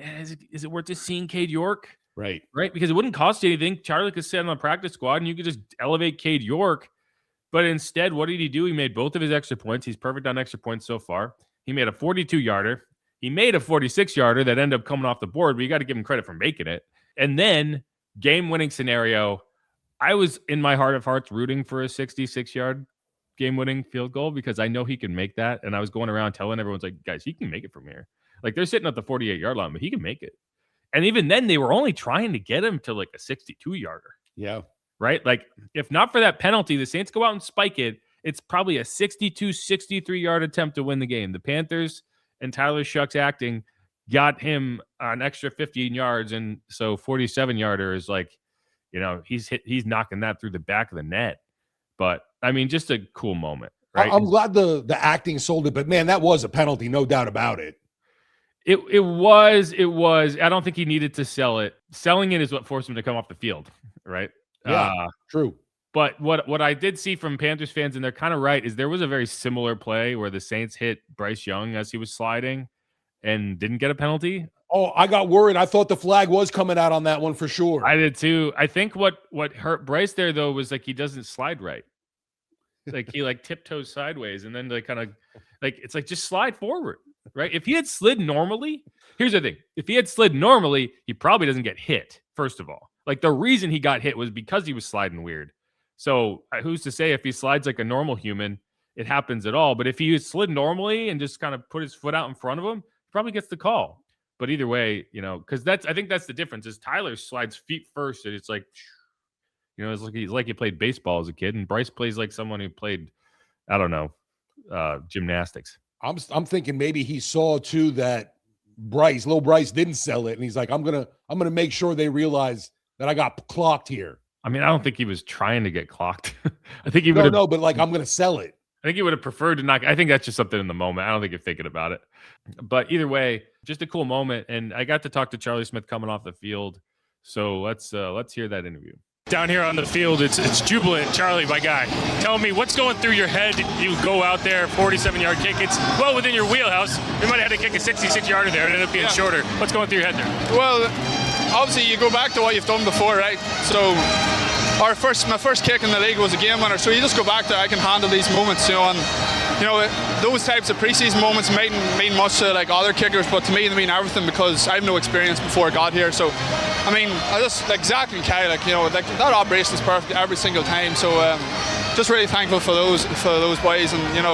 is it worth just seeing Cade York? Right. Because it wouldn't cost you anything. Charlie could sit on the practice squad and you could just elevate Cade York. But instead, what did he do? He made both of his extra points. He's perfect on extra points so far. He made a 42-yarder. He made a 46-yarder that ended up coming off the board, but you got to give him credit for making it. And then game-winning scenario, I was in my heart of hearts rooting for a 66-yard game-winning field goal because I know he can make that. And I was going around telling everyone's like, guys, he can make it from here. Like they're sitting at the 48-yard line, but he can make it. And even then, they were only trying to get him to like a 62-yarder. Yeah. Right? Like if not for that penalty, the Saints go out and spike it. It's probably a 62, 63-yard attempt to win the game. The Panthers and Tyler Shough's acting got him an extra 15 yards. And so 47-yarder is like, you know, he's knocking that through the back of the net. But I mean, just a cool moment, right? I'm glad the acting sold it, but man, that was a penalty, no doubt about it. It was. I don't think he needed to sell it. Selling it is what forced him to come off the field, right? Yeah, true. But what I did see from Panthers fans, and they're kind of right, is there was a very similar play where the Saints hit Bryce Young as he was sliding and didn't get a penalty. Oh, I got worried. I thought the flag was coming out on that one for sure. I did too. I think what hurt Bryce there though was like he doesn't slide right. Like he like tiptoes sideways and then they kind of like it's like just slide forward, right? If he had slid normally, here's the thing. If he had slid normally, he probably doesn't get hit, first of all. Like the reason he got hit was because he was sliding weird. So who's to say if he slides like a normal human, it happens at all. But if he slid normally and just kind of put his foot out in front of him, he probably gets the call. But either way, you know, because I think that's the difference is Tyler slides feet first. And it's like, you know, it's like he played baseball as a kid. And Bryce plays like someone who played, I don't know, gymnastics. I'm thinking maybe he saw too that little Bryce didn't sell it. And he's like, I'm going to make sure they realize that I got clocked here. I mean, I don't think he was trying to get clocked. I think he would No, but like, I'm going to sell it. I think he would have preferred to not. I think that's just something in the moment. I don't think you're thinking about it. But either way, just a cool moment. And I got to talk to Charlie Smyth coming off the field. So let's hear that interview. Down here on the field, it's jubilant. Charlie, my guy, tell me what's going through your head. You go out there, 47-yard kick. It's well within your wheelhouse. We might have had to kick a 66-yarder there. It ended up being shorter. What's going through your head there? Well, obviously you go back to what you've done before, right? So my first kick in the league was a game winner. So you just go back to I can handle these moments, and those types of preseason moments mightn't mean much to like other kickers, but to me they mean everything because I have no experience before I got here. So I mean, I just like Zach and Kai, that operation is perfect every single time. So just really thankful for those boys, and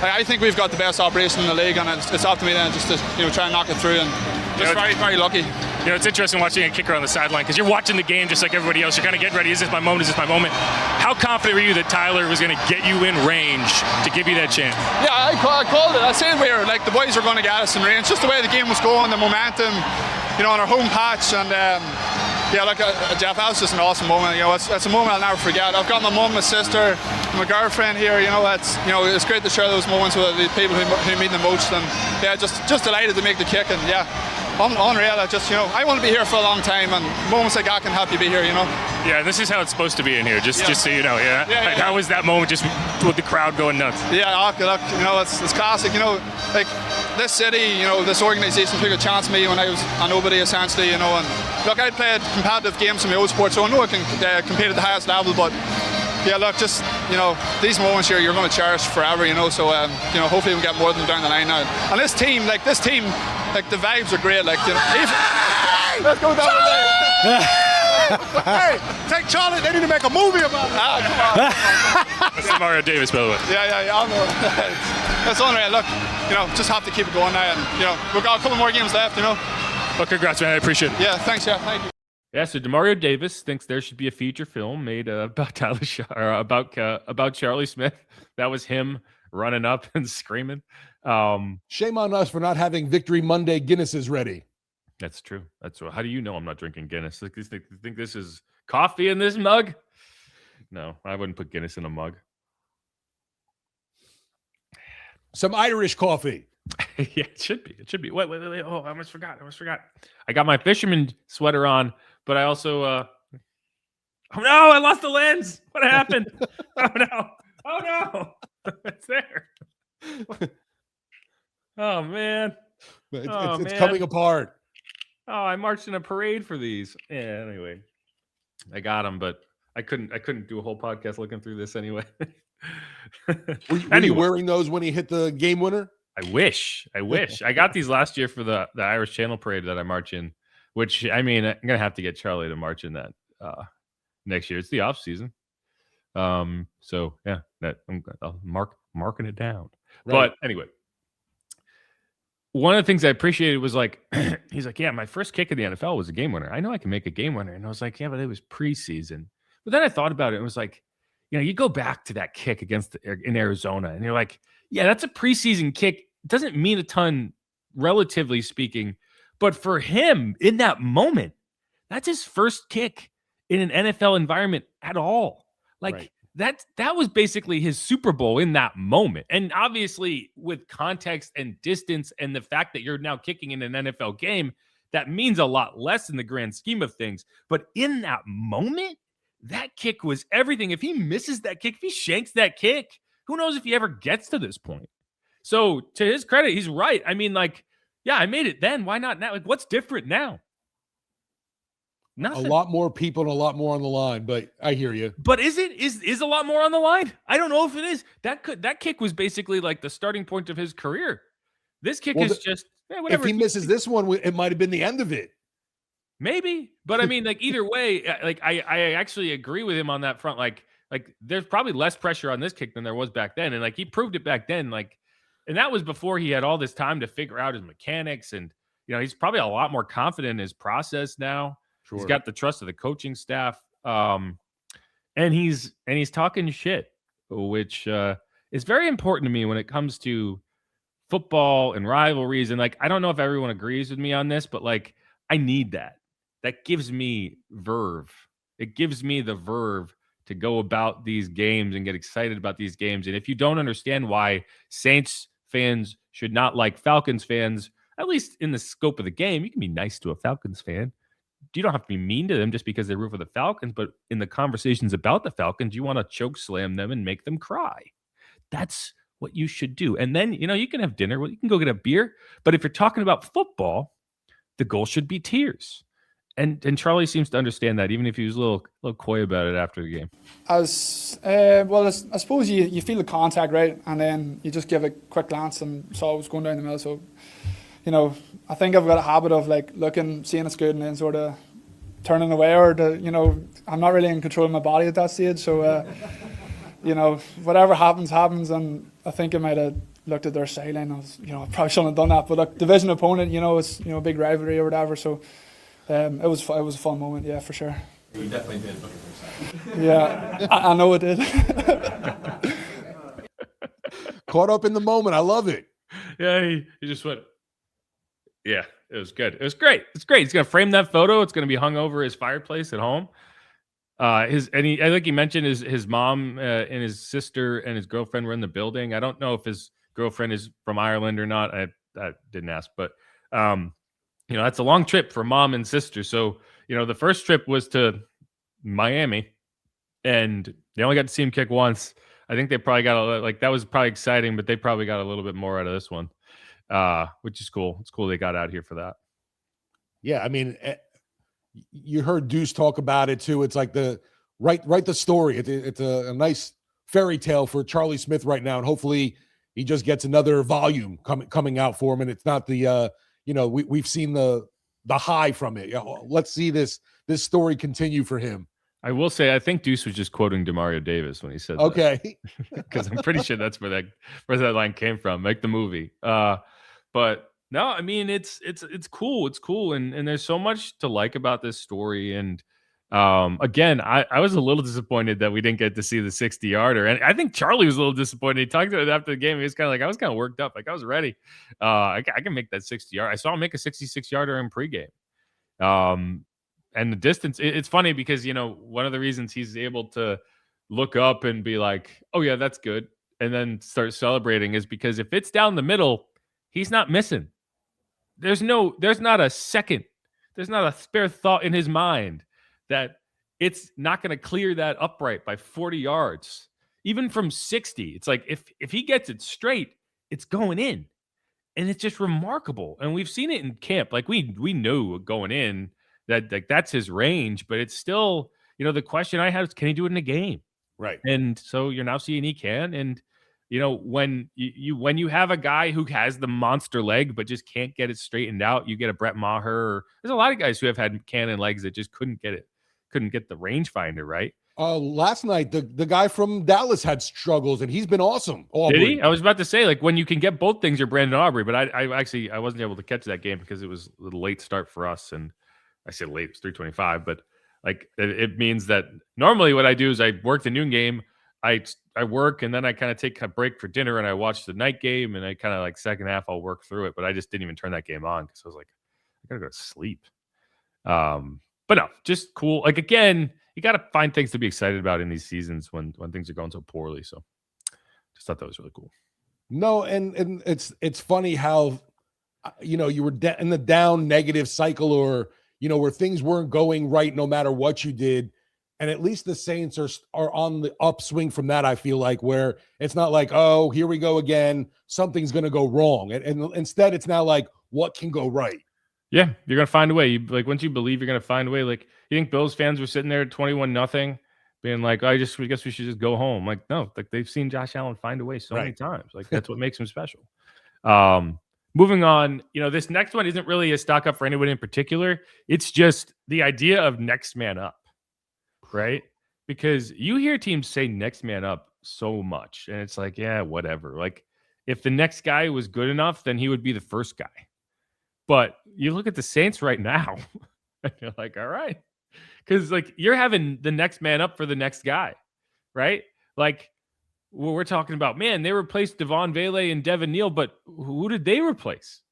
I think we've got the best operation in the league, and it's up to me then just to try and knock it through, and just very, very lucky. It's interesting watching a kicker on the sideline because you're watching the game just like everybody else. You're kind of getting ready. Is this my moment? Is this my moment? How confident were you that Tyler was going to get you in range to give you that chance? Yeah, I called it. I said the boys were going to get us in range. Just the way the game was going, the momentum, on our home patch, and Jeff, that was just an awesome moment. It's a moment I'll never forget. I've got my mum, my sister, my girlfriend here. It's great to share those moments with the people who mean the most, and just delighted to make the kick, and unreal. I want to be here for a long time, and moments like that can help you be here. Yeah, this is how it's supposed to be in here. Just so you know. How was that moment? Just with the crowd going nuts. Yeah, look, it's classic. Like this city, this organisation took a chance on me when I was a nobody essentially. And look, I played competitive games in my old sport, so I know I can compete at the highest level. But just these moments here, you're going to cherish forever. So hopefully we get more of them down the line now. And this team, like the vibes are great. Let's go down there. Hey, take Charlie. They need to make a movie about it. Come on. That's Mario Davis, by the way. Yeah, I know. That's unreal. Look, just have to keep it going now, and we've got a couple more games left. Well, congrats, man. I appreciate it. Yeah, thanks. Yeah, thank you. Yeah, so DeMario Davis thinks there should be a feature film made about Tyler Shough, or about Charlie Smyth. That was him running up and screaming. Shame on us for not having Victory Monday Guinnesses ready. That's true. How do you know I'm not drinking Guinness? You think this is coffee in this mug? No, I wouldn't put Guinness in a mug. Some Irish coffee. Yeah, it should be. Wait. Oh, I almost forgot. I got my fisherman sweater on, but I also oh no, I lost the lens. What happened? Oh no. It's there. Oh man. It's coming apart. Oh, I marched in a parade for these. Yeah, anyway. I got them, but I couldn't do a whole podcast looking through this anyway. Were you wearing those when he hit the game winner? I wish. I got these last year for the Irish Channel Parade that I march in, which, I mean, I'm going to have to get Charlie to march in that next year. It's the off season. So, yeah, I'll marking it down. Right. But anyway, one of the things I appreciated was he's like, yeah, my first kick in the NFL was a game winner. I know I can make a game winner. And I was like, yeah, but it was preseason. But then I thought about it and was like, you go back to that kick in Arizona and you're like, yeah, that's a preseason kick. It doesn't mean a ton, relatively speaking. But for him in that moment, that's his first kick in an NFL environment at all. Right. That was basically his Super Bowl in that moment. And obviously with context and distance and the fact that you're now kicking in an NFL game, that means a lot less in the grand scheme of things. But in that moment, that kick was everything. If he misses that kick, if he shanks that kick, who knows if he ever gets to this point? So to his credit, he's right. I mean, yeah, I made it then. Why not now? What's different now? Nothing. A lot more people and a lot more on the line, but I hear you. But is a lot more on the line? I don't know if it is. That kick was basically like the starting point of his career. This kick is just whatever. If he misses this one, it might have been the end of it. Maybe, but I mean, either way, I actually agree with him on that front. Like there's probably less pressure on this kick than there was back then, and he proved it back then. And that was before he had all this time to figure out his mechanics, and he's probably a lot more confident in his process now. Sure. He's got the trust of the coaching staff, and he's talking shit, which is very important to me when it comes to football and rivalries. And I don't know if everyone agrees with me on this, but I need that. That gives me verve. It gives me the verve to go about these games and get excited about these games. And if you don't understand why Saints fans should not like Falcons fans, at least in the scope of the game, you can be nice to a Falcons fan. you don't have to be mean to them just because they root for the Falcons, but in the conversations about the Falcons, you want to choke slam them and make them cry. That's what you should do. And then, you can have dinner. You can go get a beer. But if you're talking about football, the goal should be tears. And Charlie seems to understand that, even if he was a little coy about it after the game. I suppose you feel the contact, right? And then you just give a quick glance and saw it was going down the middle. So, I think I've got a habit of looking, seeing it's good, and then sort of turning away, or I'm not really in control of my body at that stage. So, whatever happens. And I think I might have looked at their sideline. I probably shouldn't have done that. But look, division opponent, it's a big rivalry or whatever. So. It was a fun moment, yeah, for sure. You definitely did look at their side. Yeah, I know it did. Caught up in the moment. I love it. Yeah, he just went. Yeah, it was good. It was great. It's great. He's gonna frame that photo. It's gonna be hung over his fireplace at home. I think he mentioned his mom and his sister and his girlfriend were in the building. I don't know if his girlfriend is from Ireland or not. I didn't ask, but that's a long trip for mom and sister. So, the first trip was to Miami, and they only got to see him kick once. I think they probably got that was probably exciting, but they probably got a little bit more out of this one, which is cool. It's cool they got out here for that. Yeah, I mean, you heard Deuce talk about it too. It's like write the story. It's a nice fairy tale for Charlie Smyth right now, and hopefully he just gets another volume coming out for him, and it's not the we've seen the high from it. Let's see this story continue for him. I will say, I think Deuce was just quoting DeMario Davis when he said okay, because I'm pretty sure that's where that line came from. Make the movie. But no, I mean it's cool. It's cool, and there's so much to like about this story. And again, I was a little disappointed that we didn't get to see the 60-yarder, and I think Charlie was a little disappointed. He talked about it after the game. He was kind of I was kind of worked up. I was ready. I can make that 60-yard. I saw him make a 66-yarder in pregame. And the distance, it's funny because, one of the reasons he's able to look up and be like, oh yeah, that's good, and then start celebrating is because if it's down the middle, he's not missing. There's not a second. There's not a spare thought in his mind that it's not going to clear that upright by 40 yards, even from 60. It's like if he gets it straight, it's going in, and it's just remarkable. And we've seen it in camp. We knew going in that that's his range, but it's still, the question I have is, can he do it in a game? Right. And so you're now seeing he can. And when you have a guy who has the monster leg but just can't get it straightened out, you get a Brett Maher. There's a lot of guys who have had cannon legs that just couldn't get the rangefinder right. Last night the guy from Dallas had struggles, and he's been awesome. Did he? I was about to say, when you can get both things, you're Brandon Aubrey, but I wasn't able to catch that game because it was a late start for us, and I said late, it's 3:25, but it means that normally what I do is I work the noon game, I work, and then I kind of take a break for dinner, and I watch the night game, and I kind of second half I'll work through it, but I just didn't even turn that game on because I was like, I gotta go to sleep. But no, just cool. Again, you got to find things to be excited about in these seasons when things are going so poorly. So just thought that was really cool. No, and it's funny how you were in the down negative cycle, or where things weren't going right no matter what you did. And at least the Saints are on the upswing from that, I feel like, where it's not like, oh, here we go again, something's going to go wrong. And instead, it's now like, what can go right? Yeah, you're going to find a way. Once you believe you're going to find a way, you think Bills fans were sitting there at 21-0 being like, I guess we should just go home. No, they've seen Josh Allen find a way so many times. That's what makes him special. Moving on, this next one isn't really a stock up for anyone in particular. It's just the idea of next man up, right? Because you hear teams say next man up so much, and it's like, yeah, whatever. If the next guy was good enough, then he would be the first guy. But you look at the Saints right now, and you're like, all right. Because, you're having the next man up for the next guy, right? We're talking about, man, they replaced Devon Vele and Devin Neal, but who did they replace?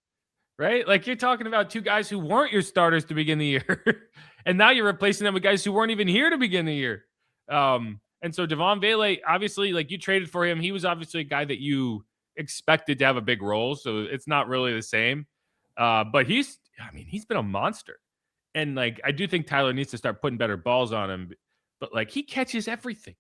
Right? You're talking about two guys who weren't your starters to begin the year. And now you're replacing them with guys who weren't even here to begin the year. And so Devon Vele, obviously, you traded for him. He was obviously a guy that you expected to have a big role. So it's not really the same. But he's been a monster. And like, I do think Tyler needs to start putting better balls on him, but like, he catches everything.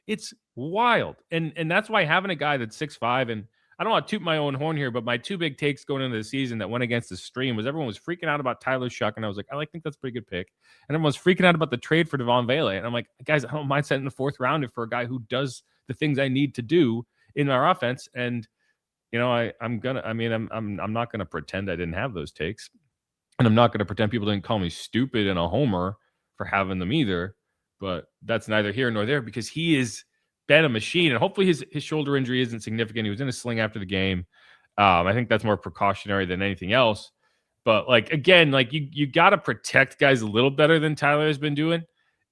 It's wild. And that's why having a guy that's 6'5", and I don't want to toot my own horn here, but my two big takes going into the season that went against the stream was everyone was freaking out about Tyler Shough, and I was like, I think that's a pretty good pick. And everyone was freaking out about the trade for Devon Vele, and I'm like, guys, I don't mind setting the 4th rounder for a guy who does the things I need to do in our offense. And you know, I'm not gonna pretend I didn't have those takes, and I'm not gonna pretend people didn't call me stupid and a homer for having them either. But that's neither here nor there, because he is been a machine, and hopefully his shoulder injury isn't significant. He was in a sling after the game. I think that's more precautionary than anything else. But like, again, like you got to protect guys a little better than Tyler has been doing,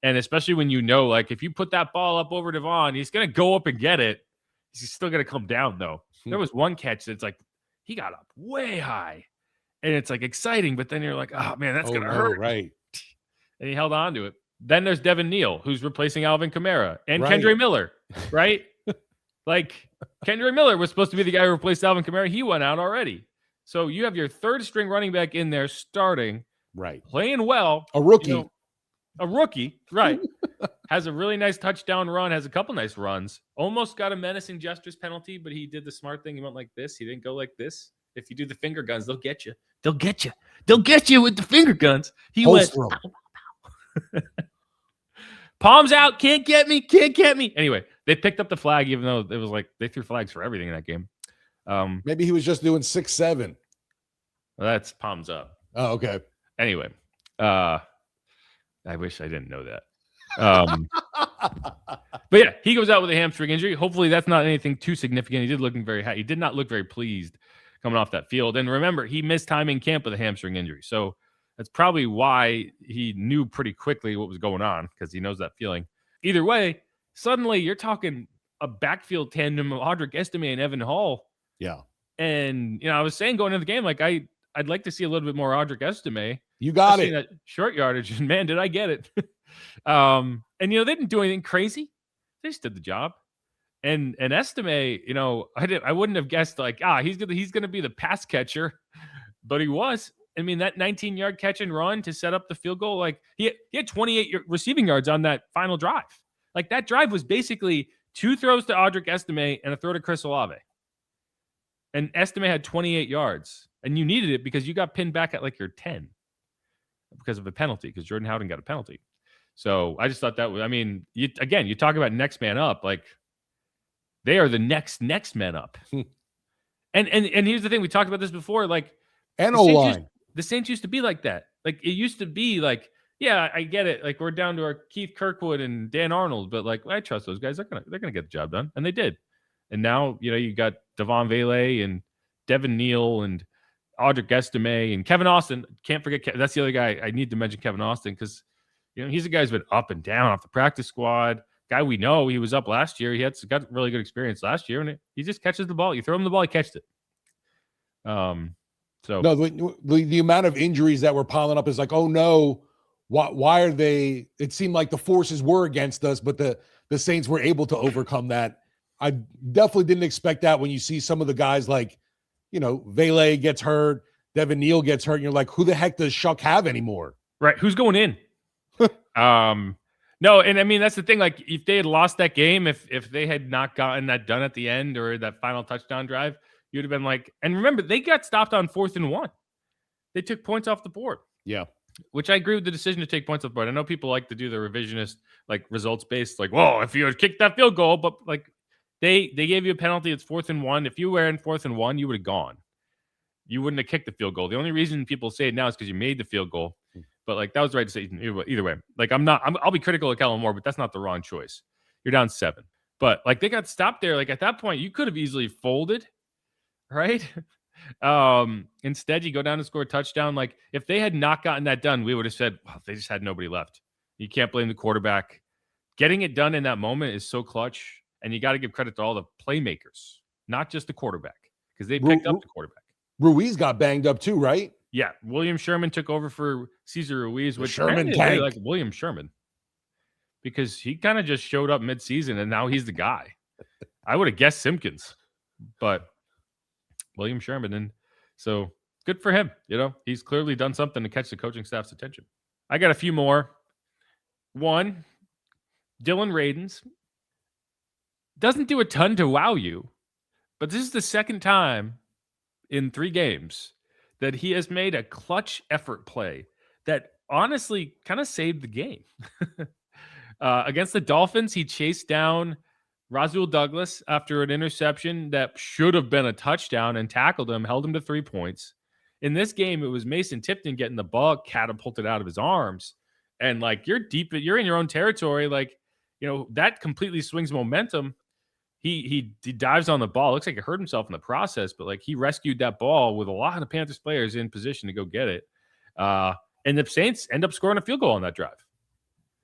and especially when you know, like, if you put that ball up over Devon, he's gonna go up and get it. He's still gonna come down though. There was one catch that's like he got up way high, and it's like exciting, but then you're like, oh man, that's gonna hurt. Right. And he held on to it. Then there's Devin Neal, who's replacing Alvin Kamara, and Right. Kendre Miller, right? Like, Kendre Miller was supposed to be the guy who replaced Alvin Kamara. He went out already. So you have your 3rd string running back in there starting, Right. playing well. A rookie. You know, a rookie, right. Has a really nice touchdown run, has a couple nice runs. Almost got a menacing gestures penalty, but he did the smart thing. He went like this. He didn't go like this. If you do the finger guns, they'll get you. They'll get you. They'll get you with the finger guns. He went, pow, pow, pow. Palms out, can't get me, can't get me. Anyway, they picked up the flag, even though it was like they threw flags for everything in that game. Maybe he was just doing 6'7". Well, that's palms up. Oh, okay. Anyway, I wish I didn't know that. But yeah, he goes out with a hamstring injury. Hopefully that's not anything too significant. He did not look very pleased coming off that field. And remember, he missed time in camp with a hamstring injury. So that's probably why he knew pretty quickly what was going on, because he knows that feeling. Either way, suddenly you're talking a backfield tandem of Audric Estime and Evan Hall. Yeah. And, you know, I was saying going into the game, like, I'd like to see a little bit more Audric Estime. You got it. That short yardage, and man, did I get it. And, you know, they didn't do anything crazy. They just did the job. And Estime, you know, I wouldn't have guessed, like, he's gonna be the pass catcher, but he was. I mean, that 19-yard catch and run to set up the field goal, like he had 28 receiving yards on that final drive. Like, that drive was basically 2 throws to Audric Estime and a throw to Chris Olave. And Estime had 28 yards, and you needed it because you got pinned back at like your 10 because of a penalty, because Jordan Howden got a penalty. So I just thought that was, I mean, you talk about next man up, like they are the next man up. And here's the thing, we talked about this before, like, and O-line. The Saints used to be like that. Like, it used to be like, yeah, I get it. Like, we're down to our Keith Kirkwood and Dan Arnold, but like, I trust those guys. They're gonna get the job done, and they did. And now, you know, you got Devon Vele and Devin Neal and Audric Estime and Kevin Austin. Can't forget, that's the other guy I need to mention, Kevin Austin, because, you know, he's a guy who's been up and down off the practice squad. Guy we know, he was up last year. He got really good experience last year, and he just catches the ball. You throw him the ball, he catches it. So no, the amount of injuries that were piling up is like, oh no, why are they? It seemed like the forces were against us, but the Saints were able to overcome that. I definitely didn't expect that when you see some of the guys like, you know, Vele gets hurt, Devin Neal gets hurt, and you're like, who the heck does Shough have anymore? Right, who's going in? No, and I mean, that's the thing. Like, if they had lost that game, if they had not gotten that done at the end or that final touchdown drive, you'd have been like, and remember, they got stopped on 4th and 1. They took points off the board. Yeah. Which I agree with the decision to take points off the board. I know people like to do the revisionist, like, results-based, like, whoa, if you had kicked that field goal, but like, they gave you a penalty, it's 4th and 1. If you were in 4th and 1, you would have gone. You wouldn't have kicked the field goal. The only reason people say it now is because you made the field goal. But like, that was the right decision either way. Like, I'll be critical of Kellen Moore, but that's not the wrong choice. You're down 7. But like, they got stopped there. Like, at that point, you could have easily folded. Right? Instead, you go down and score a touchdown. Like, if they had not gotten that done, we would have said, well, they just had nobody left. You can't blame the quarterback. Getting it done in that moment is so clutch, and you got to give credit to all the playmakers, not just the quarterback, because they picked up the quarterback. Ruiz got banged up too, right? Yeah, William Sherman took over for Cesar Ruiz, which Sherman really like William Sherman, because he kind of just showed up midseason, and now he's the guy. I would have guessed Simpkins, but William Sherman, and so good for him. You know, he's clearly done something to catch the coaching staff's attention. I got a few more. One, Dylan Radins doesn't do a ton to wow you, but this is the second time in 3 games that he has made a clutch effort play that honestly kind of saved the game. Against the Dolphins, he chased down Rasul Douglas after an interception that should have been a touchdown and tackled him, held him to 3 points. In this game, it was Mason Tipton getting the ball catapulted out of his arms. And like, you're in your own territory. Like, that completely swings momentum. He dives on the ball. Looks like he hurt himself in the process, but like, he rescued that ball with a lot of Panthers players in position to go get it. And the Saints end up scoring a field goal on that drive.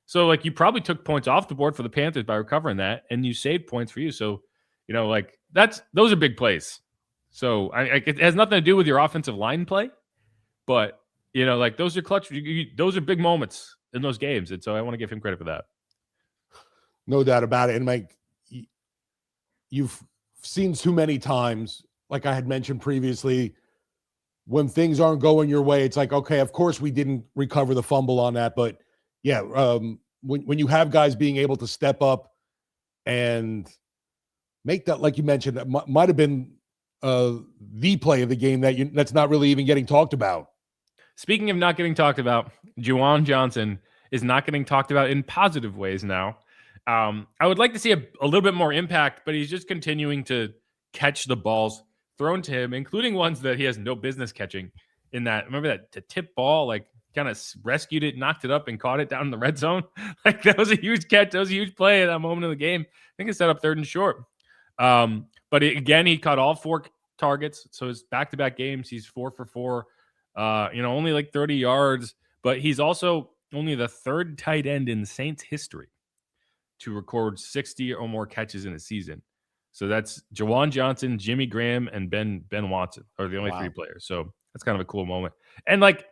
So like, you probably took points off the board for the Panthers by recovering that, and you saved points for you. So, like, those are big plays. So it has nothing to do with your offensive line play, but like, those are clutch. Those are big moments in those games, and so I want to give him credit for that. No doubt about it. And Mike, you've seen too many times, like I had mentioned previously, when things aren't going your way, it's like, okay, of course we didn't recover the fumble on that, but yeah, when you have guys being able to step up and make that, like you mentioned, that might have been the play of the game that's not really even getting talked about. Speaking of not getting talked about, Juwan Johnson is not getting talked about in positive ways now. I would like to see a little bit more impact, but he's just continuing to catch the balls thrown to him, including ones that he has no business catching. In that, remember that to tip ball, like, kind of rescued it, knocked it up, and caught it down in the red zone. Like, that was a huge catch. That was a huge play at that moment of the game. I think it set up 3rd and short. But again, he caught all 4 targets. So his back-to-back games, he's 4 for 4. Only like 30 yards. But he's also only the 3rd tight end in Saints history to record 60 or more catches in a season. So that's Juwan Johnson, Jimmy Graham, and Ben Watson are the only 3 players. So that's kind of a cool moment. And like,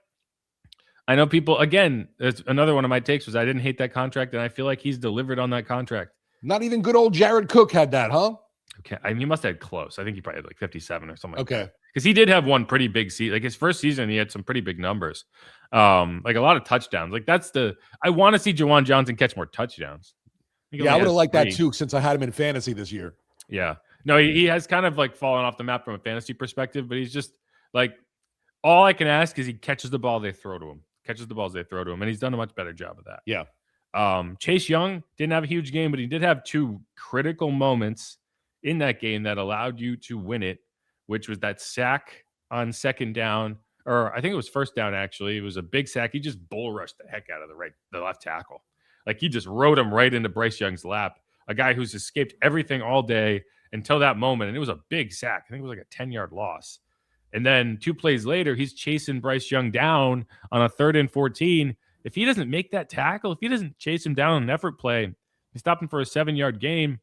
I know people, again, that's another one of my takes was I didn't hate that contract, and I feel like he's delivered on that contract. Not even good old Jared Cook had that, huh? Okay, I mean, he must have had close. I think he probably had like 57 or something. Okay. Because he did have one pretty big season. Like, his first season, he had some pretty big numbers. Like, a lot of touchdowns. Like, I want to see Juwan Johnson catch more touchdowns. Yeah, I would have liked that too, since I had him in fantasy this year. Yeah. No, he has kind of like fallen off the map from a fantasy perspective, but he's just like, all I can ask is he catches the ball they throw to him. Catches the balls they throw to him, and he's done a much better job of that. Yeah. Chase Young didn't have a huge game, but he did have 2 critical moments in that game that allowed you to win it, which was that sack on 2nd down, or I think it was 1st down, actually. It was a big sack. He just bull rushed the heck out of the left tackle. Like, he just rode him right into Bryce Young's lap, a guy who's escaped everything all day until that moment, and it was a big sack. I think it was like a 10-yard loss. And then 2 plays later, he's chasing Bryce Young down on a 3rd and 14. If he doesn't make that tackle, if he doesn't chase him down on an effort play, he stopped him for a 7-yard gain,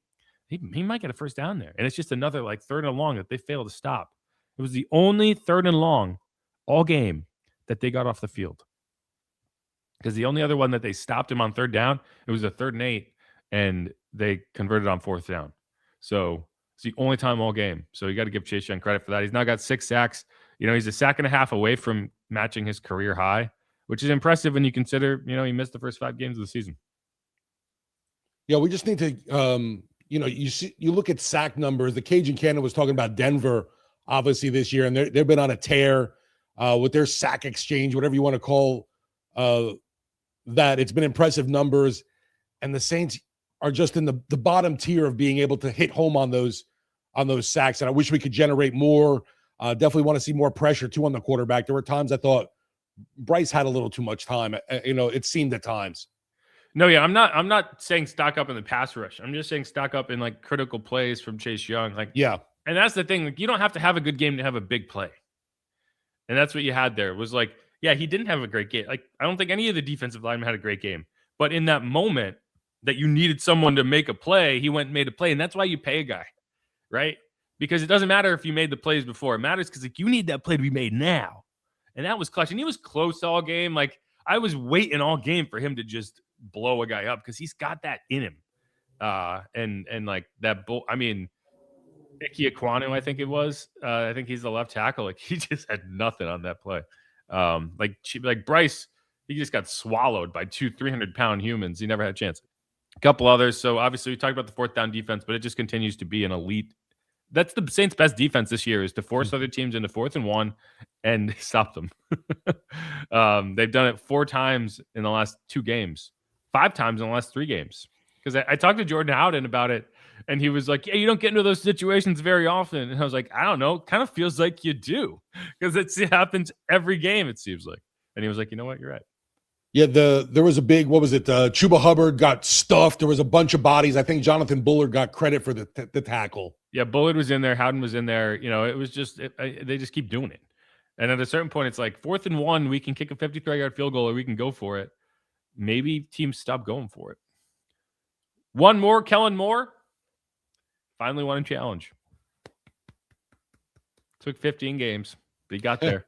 he might get a 1st down there. And it's just another like 3rd and long that they failed to stop. It was the only 3rd and long all game that they got off the field. Because the only other one that they stopped him on 3rd down, it was a 3rd and 8, and they converted on 4th down. So it's the only time all game. So you got to give Chase Young credit for that. He's now got 6 sacks. He's a sack and a half away from matching his career high, which is impressive when you consider, he missed the first 5 games of the season. Yeah, we just need to, you look at sack numbers. The Cajun Cannon was talking about Denver, obviously, this year, and they've been on a tear with their sack exchange, whatever you want to call that. It's been impressive numbers, and the Saints are just in the bottom tier of being able to hit home on those sacks. And I wish we could generate more. Definitely want to see more pressure too on the quarterback. There were times I thought Bryce had a little too much time. It seemed at times. No, yeah, I'm not saying stock up in the pass rush. I'm just saying stock up in like critical plays from Chase Young. Like, yeah, and that's the thing. Like, you don't have to have a good game to have a big play, and that's what you had there. It was like, yeah, he didn't have a great game. Like, I don't think any of the defensive linemen had a great game, but in that moment that you needed someone to make a play, he went and made a play, and that's why you pay a guy, right? Because it doesn't matter if you made the plays before. It matters because like you need that play to be made now, and that was clutch. And he was close all game. Like, I was waiting all game for him to just blow a guy up because he's got that in him. And like that bull. I mean, Ike Ekwonu, I think it was. I think he's the left tackle. Like, he just had nothing on that play. Like Bryce He just got swallowed by 300-pound humans. He never had a chance. A couple others. So obviously we talked about the fourth down defense, but it just continues to be an elite. That's the Saints' best defense this year, is to force other teams into 4th and 1 and stop them. They've done it 4 times in the last 2 games, 5 times in the last 3 games. Because I talked to Jordan Howden about it, and he was like, yeah, you don't get into those situations very often. And I was like, I don't know. It kind of feels like you do, because it happens every game, it seems like. And he was like, you know what? You're right. Yeah, there was a big, what was it? Chuba Hubbard got stuffed. There was a bunch of bodies. I think Jonathan Bullard got credit for the tackle. Yeah, Bullard was in there. Howden was in there. You know, it was just, they just keep doing it. And at a certain point, it's like 4th and 1, we can kick a 53-yard field goal or we can go for it. Maybe teams stop going for it. One more, Kellen Moore finally won a challenge. Took 15 games, but he got there.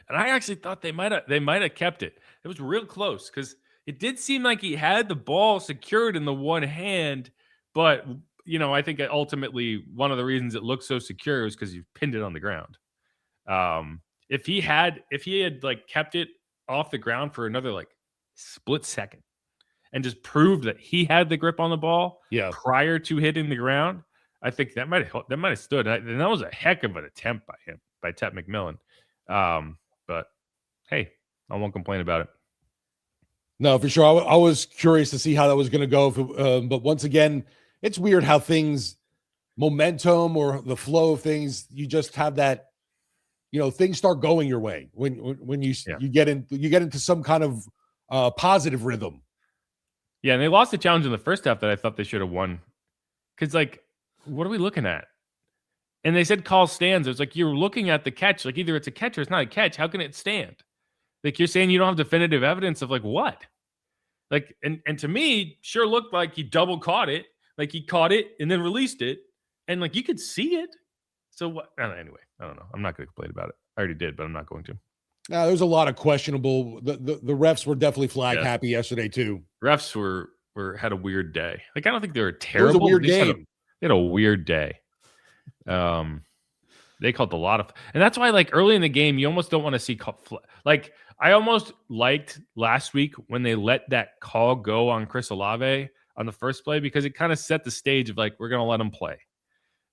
And I actually thought they might have kept it. It was real close because it did seem like he had the ball secured in the one hand, but you know, I think ultimately one of the reasons it looked so secure is because you pinned it on the ground. If he had like kept it off the ground for another like split second and just proved that he had the grip on the ball prior to hitting the ground, I think that might have stood. And that was a heck of an attempt by Tet McMillan. But hey, I won't complain about it. No, for sure. I was curious to see how that was going to go. But once again, it's weird how momentum or the flow of things, you just have that, you know, things start going your way when you get into some kind of positive rhythm. Yeah, and they lost the challenge in the first half that I thought they should have won. Because, like, what are we looking at? And they said call stands. It's like you're looking at the catch. Like, either it's a catch or it's not a catch. How can it stand? Like, you're saying you don't have definitive evidence of, like, what? Like, and to me, sure looked like he double caught it. Like, he caught it and then released it. And, like, you could see it. So, what? Anyway, I don't know. I'm not going to complain about it. I already did, but I'm not going to. Now, there's a lot of questionable. The refs were definitely flag happy yesterday too. Refs had a weird day. Like, I don't think they were terrible. It was a weird game. They had a weird day. They called a lot of, and that's why, like, early in the game, you almost don't want to see like, I almost liked last week when they let that call go on Chris Olave on the first play, because it kind of set the stage of like, we're going to let him play,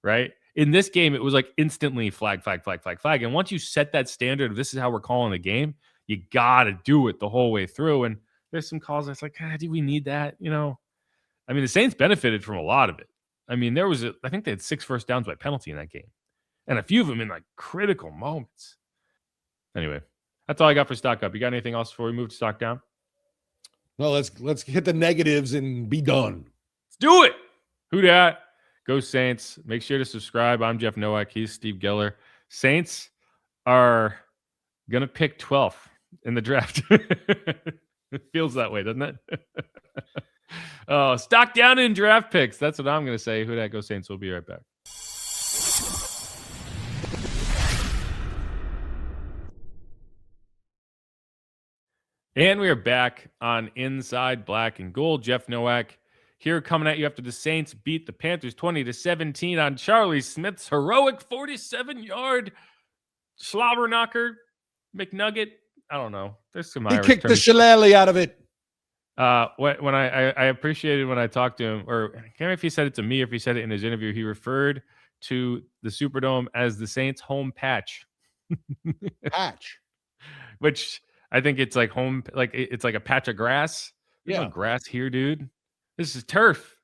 right? In this game, it was like instantly flag. And once you set that standard of this is how we're calling the game, you got to do it the whole way through. And there's some calls that's like, do we need that? You know, I mean, the Saints benefited from a lot of it. I mean, I think they had 6 first downs by penalty in that game, and a few of them in like critical moments. Anyway, that's all I got for stock up. You got anything else before we move to stock down? No, let's hit the negatives and be done. Let's do it. Who dat? Go Saints. Make sure to subscribe. I'm Jeff Nowak. He's Steve Geller. Saints are going to pick 12th in the draft. It feels that way, doesn't it? Oh, stock down in draft picks. That's what I'm going to say. Who dat? Go Saints. We'll be right back. And we are back on Inside Black and Gold. Jeff Nowak here coming at you after the Saints beat the Panthers 20-17 on Charlie Smyth's heroic 47-yard slobber knocker McNugget. I don't know. There's some Irish kicked terms. the shillelagh out of it. When I appreciated when I talked to him, or I can't remember if he said it to me or if he said it in his interview, he referred to the Superdome as the Saints' home patch. Patch. Which I think it's like home, like it's like a patch of grass. There's no grass here, dude. This is turf.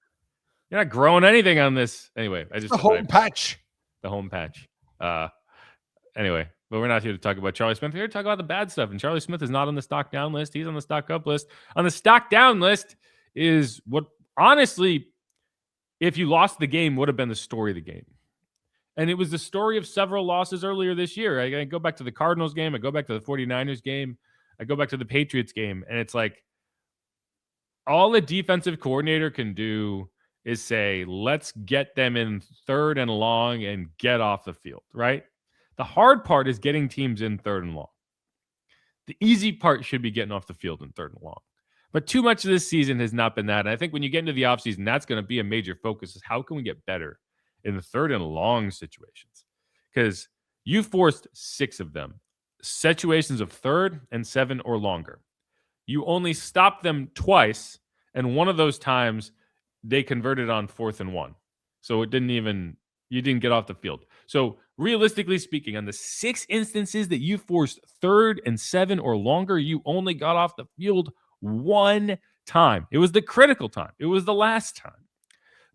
You're not growing anything on this. Anyway, the home patch. The home patch. Anyway, but we're not here to talk about Charlie Smyth. We're here to talk about the bad stuff. And Charlie Smyth is not on the stock down list. He's on the stock up list. On the stock down list is what, honestly, if you lost the game, would have been the story of the game. And it was the story of several losses earlier this year. I go back to the Cardinals game. I go back to the 49ers game. I go back to the Patriots game. And it's like, all the defensive coordinator can do is say, let's get them in 3rd and long and get off the field, right? The hard part is getting teams in 3rd and long. The easy part should be getting off the field in 3rd and long. But too much of this season has not been that. And I think when you get into the offseason, that's going to be a major focus, is how can we get better in the 3rd and long situations? Because you forced 6 of them. Situations of 3rd and 7 or longer. You only stopped them twice, and one of those times they converted on 4th and 1. So you didn't get off the field. So realistically speaking, on the 6 instances that you forced 3rd and 7 or longer, you only got off the field one time. It was the critical time. It was the last time.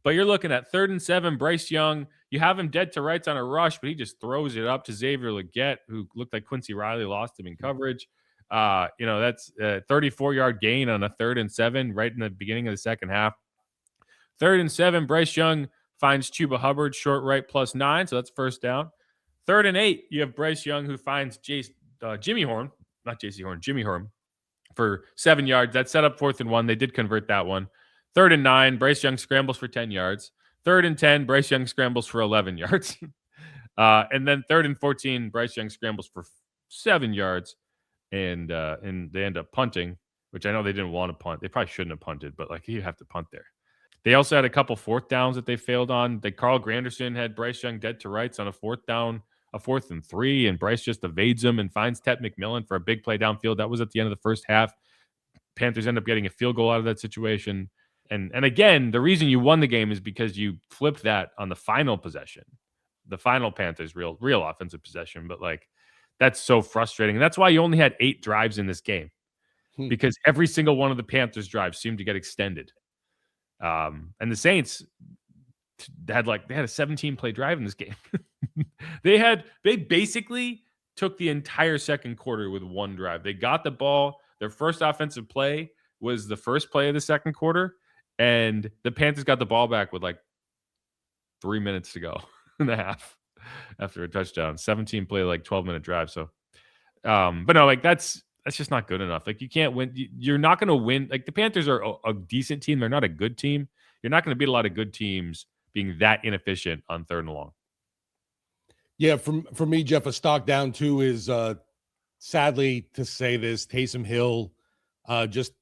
But you're looking at 3rd and 7, Bryce Young. You have him dead to rights on a rush, but he just throws it up to Xavier Legette, who looked like Quincy Riley lost him in coverage. That's a 34-yard gain on a 3rd and 7 right in the beginning of the second half. 3rd and 7, Bryce Young finds Chuba Hubbard short right +9, so that's first down. 3rd and 8, you have Bryce Young who finds Jimmy Horn for 7 yards. That set up 4th and 1. They did convert that one. 3rd and 9, Bryce Young scrambles for 10 yards. 3rd and 10, Bryce Young scrambles for 11 yards. And then 3rd and 14, Bryce Young scrambles for 7 yards. And they end up punting, which I know they didn't want to punt. They probably shouldn't have punted, but you have to punt there. They also had a couple 4th downs that they failed on. Carl Granderson had Bryce Young dead to rights on a 4th down, a 4th and 3, and Bryce just evades him and finds Tet McMillan for a big play downfield. That was at the end of the first half. Panthers end up getting a field goal out of that situation. And again, the reason you won the game is because you flipped that on the final possession, the final Panthers real offensive possession. But that's so frustrating. And that's why you only had 8 drives in this game, because every single one of the Panthers drives seemed to get extended. And the Saints had a 17-play drive in this game. They basically took the entire second quarter with one drive. They got the ball. Their first offensive play was the first play of the second quarter. And the Panthers got the ball back with 3 minutes to go in the half after a touchdown. 17-play, 12-minute drive. So, but no, that's just not good enough. You can't win. You're not going to win. The Panthers are a decent team. They're not a good team. You're not going to beat a lot of good teams being that inefficient on 3rd and long. Yeah, for me, Jeff, a stock down too is sadly to say this, Taysom Hill just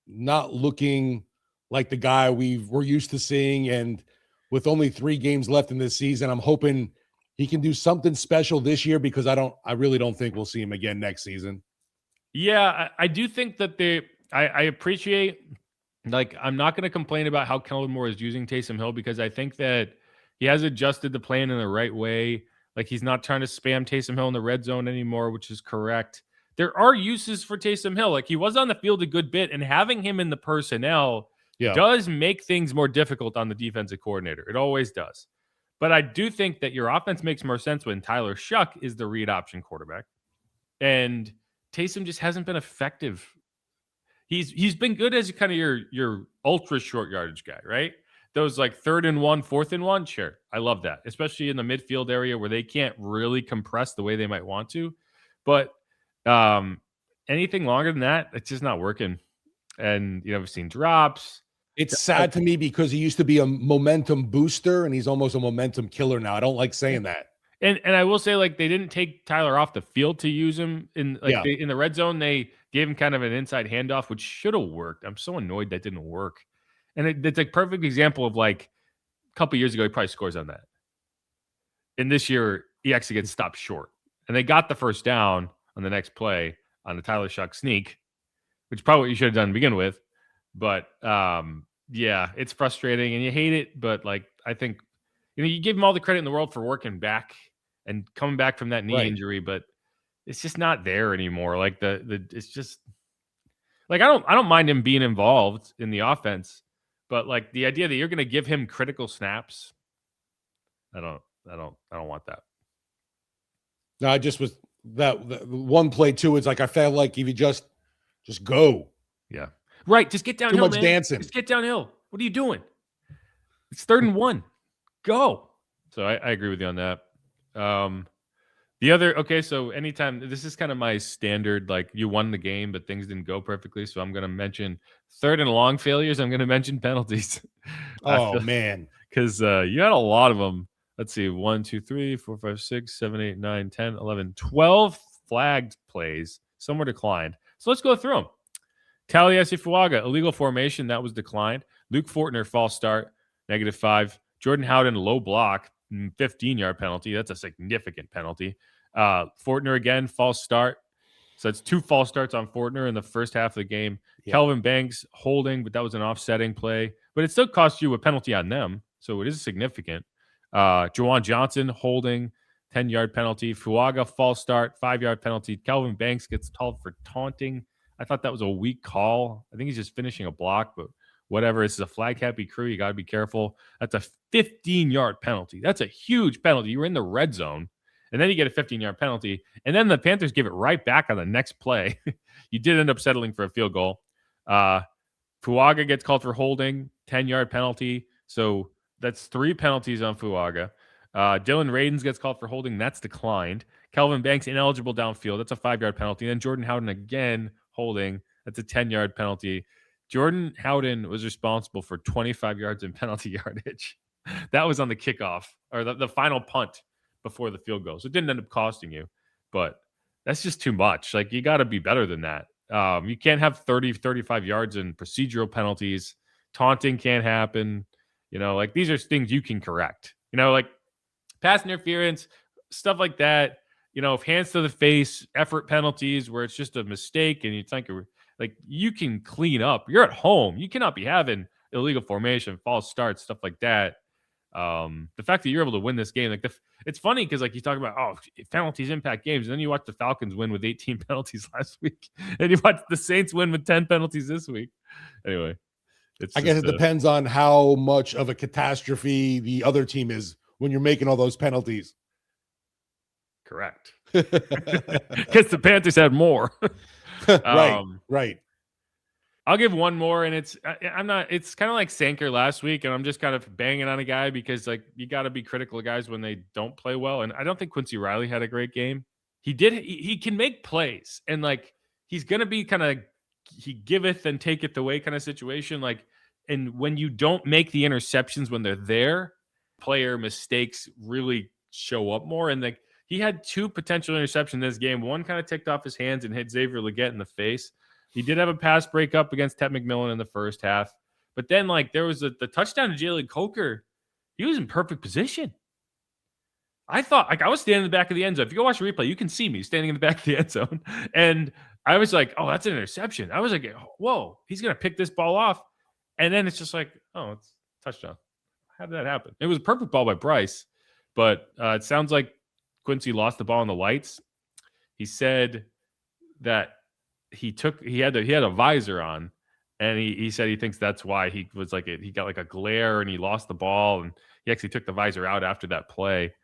not looking like the guy we're used to seeing. And with only 3 games left in this season, I'm hoping he can do something special this year, because I really don't think we'll see him again next season. Yeah, I do think that I appreciate, I'm not going to complain about how Kellen Moore is using Taysom Hill, because I think that he has adjusted the plan in the right way. He's not trying to spam Taysom Hill in the red zone anymore, which is correct. There are uses for Taysom Hill. He was on the field a good bit, and having him in the personnel does make things more difficult on the defensive coordinator. It always does. But I do think that your offense makes more sense when Tyler Shough is the read option quarterback. And Taysom just hasn't been effective. He's been good as kind of your ultra short yardage guy, right? Those 3rd and 1, 4th and 1, sure. I love that, especially in the midfield area where they can't really compress the way they might want to. But anything longer than that, it's just not working. And we've seen drops. It's sad to me because he used to be a momentum booster, and he's almost a momentum killer now. I don't like saying that. And I will say, they didn't take Tyler off the field to use him in in the red zone. They gave him kind of an inside handoff, which should have worked. I'm so annoyed that didn't work. And it's a perfect example of a couple years ago, he probably scores on that. And this year, he actually gets stopped short. And they got the first down on the next play on the Tyler Shough sneak, which is probably what you should have done to begin with. But yeah, it's frustrating and you hate it. But I think, you give him all the credit in the world for working back and coming back from that knee injury, but it's just not there anymore. It's just I don't mind him being involved in the offense, but the idea that you're going to give him critical snaps, I don't want that. No, I just was that one play too. It's I felt like if you just go. Yeah. Right. Just get downhill. Too much dancing. Just get downhill. What are you doing? It's 3rd and 1. Go. So I agree with you on that. So anytime, this is kind of my standard, you won the game, but things didn't go perfectly. So I'm going to mention 3rd and long failures. I'm going to mention penalties. Oh, man. Because you had a lot of them. Let's see. 1, 2, 3, 4, 5, 6, 7, 8, 9, 10, 11, 12 flagged plays. Some were declined. So let's go through them. Taliese Fuaga, illegal formation. That was declined. Luke Fortner, false start, -5. Jordan Howden, low block, 15-yard penalty. That's a significant penalty. Fortner again, false start, So it's 2 false starts on Fortner in the first half of the game. Yeah. Kelvin Banks holding, but that was an offsetting play. But it still cost you a penalty on them, so it is significant. Juwan Johnson holding, 10-yard penalty. Fuaga false start, 5-yard penalty. Kelvin Banks gets called for taunting. I thought that was a weak call. I think he's just finishing a block, but whatever. This is a flag-happy crew. You got to be careful. That's a 15-yard penalty. That's a huge penalty. You were in the red zone, and then you get a 15-yard penalty, and then the Panthers give it right back on the next play. You did end up settling for a field goal. Fuaga gets called for holding, 10-yard penalty. So that's 3 penalties on Fuaga. Dylan Radins gets called for holding. That's declined. Kelvin Banks ineligible downfield. That's a 5-yard penalty. And then Jordan Howden again holding. That's a 10-yard penalty. Jordan Howden was responsible for 25 yards in penalty yardage. That was on the kickoff or the final punt before the field goal. So it didn't end up costing you, but that's just too much. Like, you got to be better than that. You can't have 30, 35 yards in procedural penalties. Taunting can't happen. Like, these are things you can correct. Like pass interference, stuff like that. If hands to the face, effort penalties where it's just a mistake and you think, like, you can clean up. You're at home. You cannot be having illegal formation, false starts, stuff like that. The fact that you're able to win this game, like, it's funny because, like, you talk about, penalties impact games, and then you watch the Falcons win with 18 penalties last week, and you watch the Saints win with 10 penalties this week. Anyway, I guess it depends on how much of a catastrophe the other team is when you're making all those penalties. Correct. Because the Panthers had more. Right. I'll give one more, and it's kind of like Sanker last week, and I'm just kind of banging on a guy because, like, you got to be critical of guys when they don't play well. And I don't think Quincy Riley had a great game. He can make plays, and, like, he's going to be kind of, he giveth and taketh away kind of situation. Like, and when you don't make the interceptions when they're there, player mistakes really show up more. And, like, he had 2 potential interceptions in this game. One kind of ticked off his hands and hit Xavier Legette in the face. He did have a pass breakup against Ted McMillan in the first half. But then, like, there was the touchdown to Jalen Coker. He was in perfect position. I thought, like, I was standing in the back of the end zone. If you go watch the replay, you can see me standing in the back of the end zone. And I was like, oh, that's an interception. I was like, whoa, he's going to pick this ball off. And then it's just like, oh, it's a touchdown. How did that happen? It was a perfect ball by Bryce. But it sounds like Quincy lost the ball in the lights. He said that he had a visor on, and he said he thinks that's why he was like he got like a glare and he lost the ball, and he actually took the visor out after that play.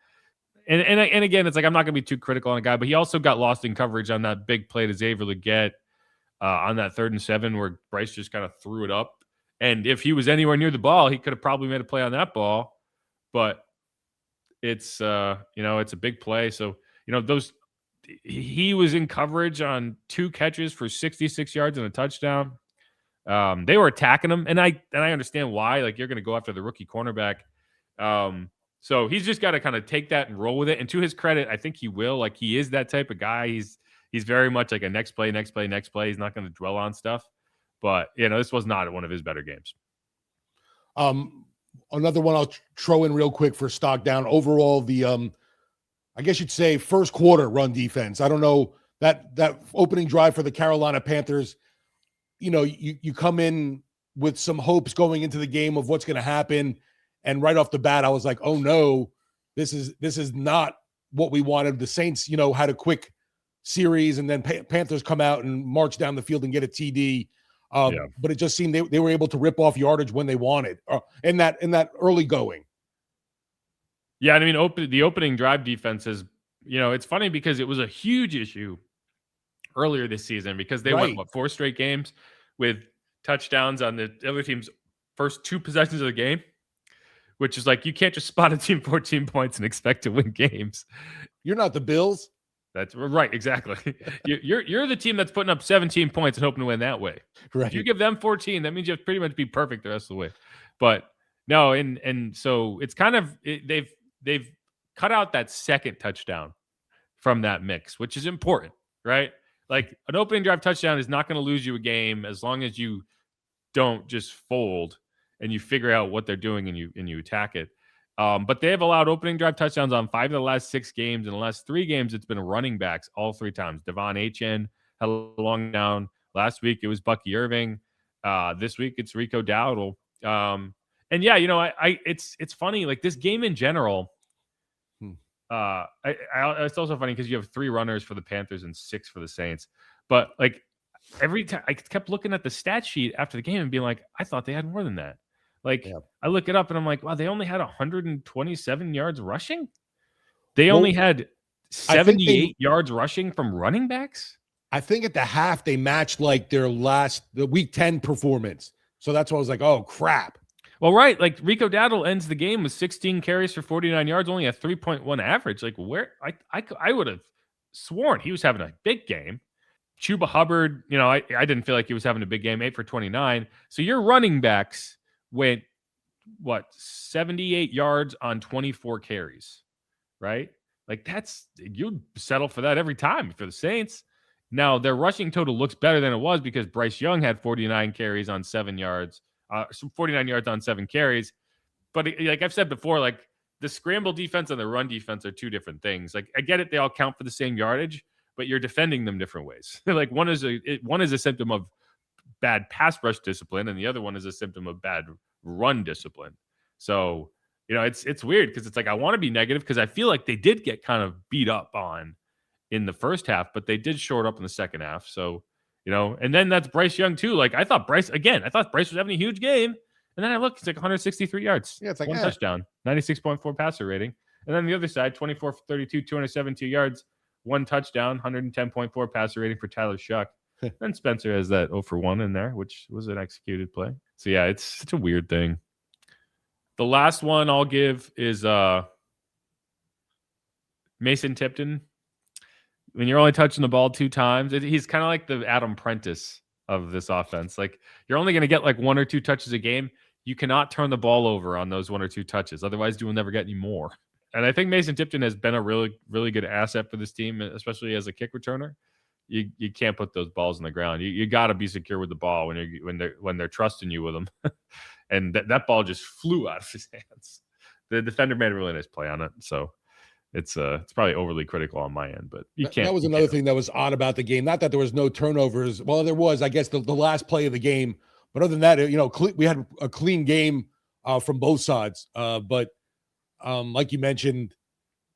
And again, it's like, I'm not going to be too critical on a guy, but he also got lost in coverage on that big play to Xavier Legette on that 3rd and 7 where Bryce just kind of threw it up. And if he was anywhere near the ball, he could have probably made a play on that ball. But it's it's a big play, so he was in coverage on 2 catches for 66 yards and a touchdown. They were attacking him, and I understand why. Like, you're going to go after the rookie cornerback. So he's just got to kind of take that and roll with it. And to his credit, I think he will. Like, he is that type of guy. He's very much like a next play. He's not going to dwell on stuff. But, this was not one of his better games. Another one I'll throw in real quick for stock down. Overall, the I guess you'd say first quarter run defense. I don't know, that opening drive for the Carolina Panthers, you come in with some hopes going into the game of what's going to happen. And right off the bat, I was like, oh no, this is not what we wanted. The Saints, had a quick series, and then Panthers come out and march down the field and get a TD. But it just seemed they were able to rip off yardage when they wanted in that early going. Yeah, I mean, the opening drive defense is, it's funny because it was a huge issue earlier this season because they went 4 straight games with touchdowns on the other team's first 2 possessions of the game, which is like, you can't just spot a team 14 points and expect to win games. You're not the Bills. That's right, exactly. You're the team that's putting up 17 points and hoping to win that way. Right. If you give them 14, that means you have to pretty much be perfect the rest of the way. But no, and so it's kind of they've cut out that second touchdown from that mix, which is important, right? Like, an opening drive touchdown is not going to lose you a game as long as you don't just fold and you figure out what they're doing and you attack it. But they have allowed opening drive touchdowns on 5 of the last 6 games. In the last 3 games, it's been running backs all 3 times. Devon Achane, had a long down. Last week it was Bucky Irving. This week it's Rico Dowdle. And yeah, it's funny. Like this game in general. It's also funny because you have 3 runners for the Panthers and 6 for the Saints. But like every time I kept looking at the stat sheet after the game and being like, I thought they had more than that. Like I look it up and I'm like, wow, they only had 127 yards rushing. They only had 78 yards rushing from running backs. I think at the half they matched like the week 10 performance. So that's why I was like, oh crap. Well, right. Like Rico Dowdle ends the game with 16 carries for 49 yards, only a 3.1 average. Like where I would have sworn he was having a big game. Chuba Hubbard, I didn't feel like he was having a big game, 8 for 29. So your running backs went 78 yards on 24 carries, right? Like you'd settle for that every time for the Saints. Now their rushing total looks better than it was because Bryce Young had 49 carries on 7 yards. 49 yards on 7 carries. But like I've said before, like the scramble defense and the run defense are 2 different things. Like I get it. They all count for the same yardage, but you're defending them different ways. Like one is a symptom of bad pass rush discipline. And the other one is a symptom of bad run discipline. So, it's weird because it's like, I want to be negative because I feel like they did get kind of beat up on in the first half, but they did short up in the second half. So, and then that's Bryce Young too. Like I thought Bryce was having a huge game. And then I look, it's like 163 yards. Yeah, it's like 1 touchdown, 96.4 passer rating. And then the other side, 24 for 32, 272 yards, 1 touchdown, 110.4 passer rating for Tyler Shough. Then Spencer has that 0 for 1 in there, which was an executed play. So yeah, it's such a weird thing. The last one I'll give is Mason Tipton. When you're only touching the ball 2 times, he's kind of like the Adam Prentice of this offense. Like you're only going to get like 1 or 2 touches a game. You cannot turn the ball over on those 1 or 2 touches. Otherwise, you will never get any more. And I think Mason Tipton has been a really, really good asset for this team, especially as a kick returner. You can't put those balls on the ground. You got to be secure with the ball when they're trusting you with them. And that ball just flew out of his hands. The defender made a really nice play on it. So it's probably overly critical on my end, but you can't. That was another thing that was odd about the game. Not that there was no turnovers. Well, there was, I guess, the last play of the game. But other than that, we had a clean game from both sides. But like you mentioned,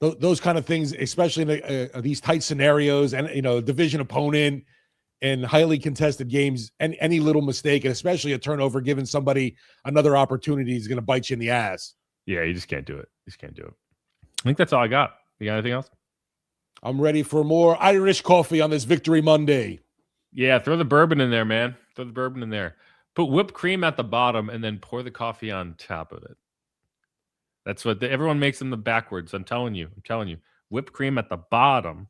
those kind of things, especially in these tight scenarios and, division opponent and highly contested games, and any little mistake, and especially a turnover, giving somebody another opportunity is going to bite you in the ass. Yeah, you just can't do it. I think that's all I got. You got anything else? I'm ready for more Irish coffee on this Victory Monday. Yeah, throw the bourbon in there, man. Throw the bourbon in there. Put whipped cream at the bottom and then pour the coffee on top of it. That's what everyone makes them the backwards. I'm telling you. Whipped cream at the bottom,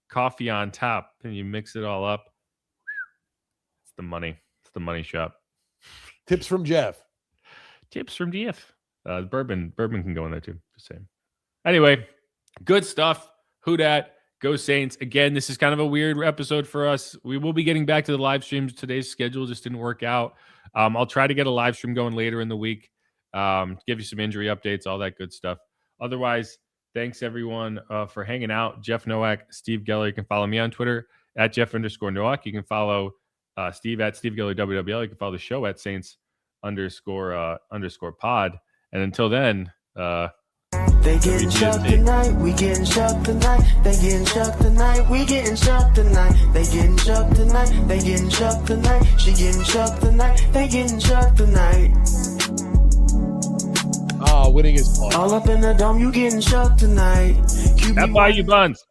coffee on top, and you mix it all up. It's the money. It's the money shop. Tips from Jeff. The bourbon can go in there too. Just saying. Anyway, good stuff. Who dat? Go Saints. Again, this is kind of a weird episode for us. We will be getting back to the live streams. Today's schedule just didn't work out. I'll try to get a live stream going later in the week. Give you some injury updates, all that good stuff. Otherwise, thanks everyone for hanging out. Jeff Nowak, Steve Geller. You can follow me on Twitter at Jeff_Nowak. You can follow Steve at Steve Geller WWL. You can follow the show at Saints_pod. And until then, they getting shocked tonight, we getting shocked tonight. They getting shocked tonight, we getting shocked tonight. They getting shocked tonight, they getting shocked tonight. She getting shocked tonight, they getting shocked tonight. Winning is fun. All up in the dome, you getting shocked tonight. F.I.U. Buns.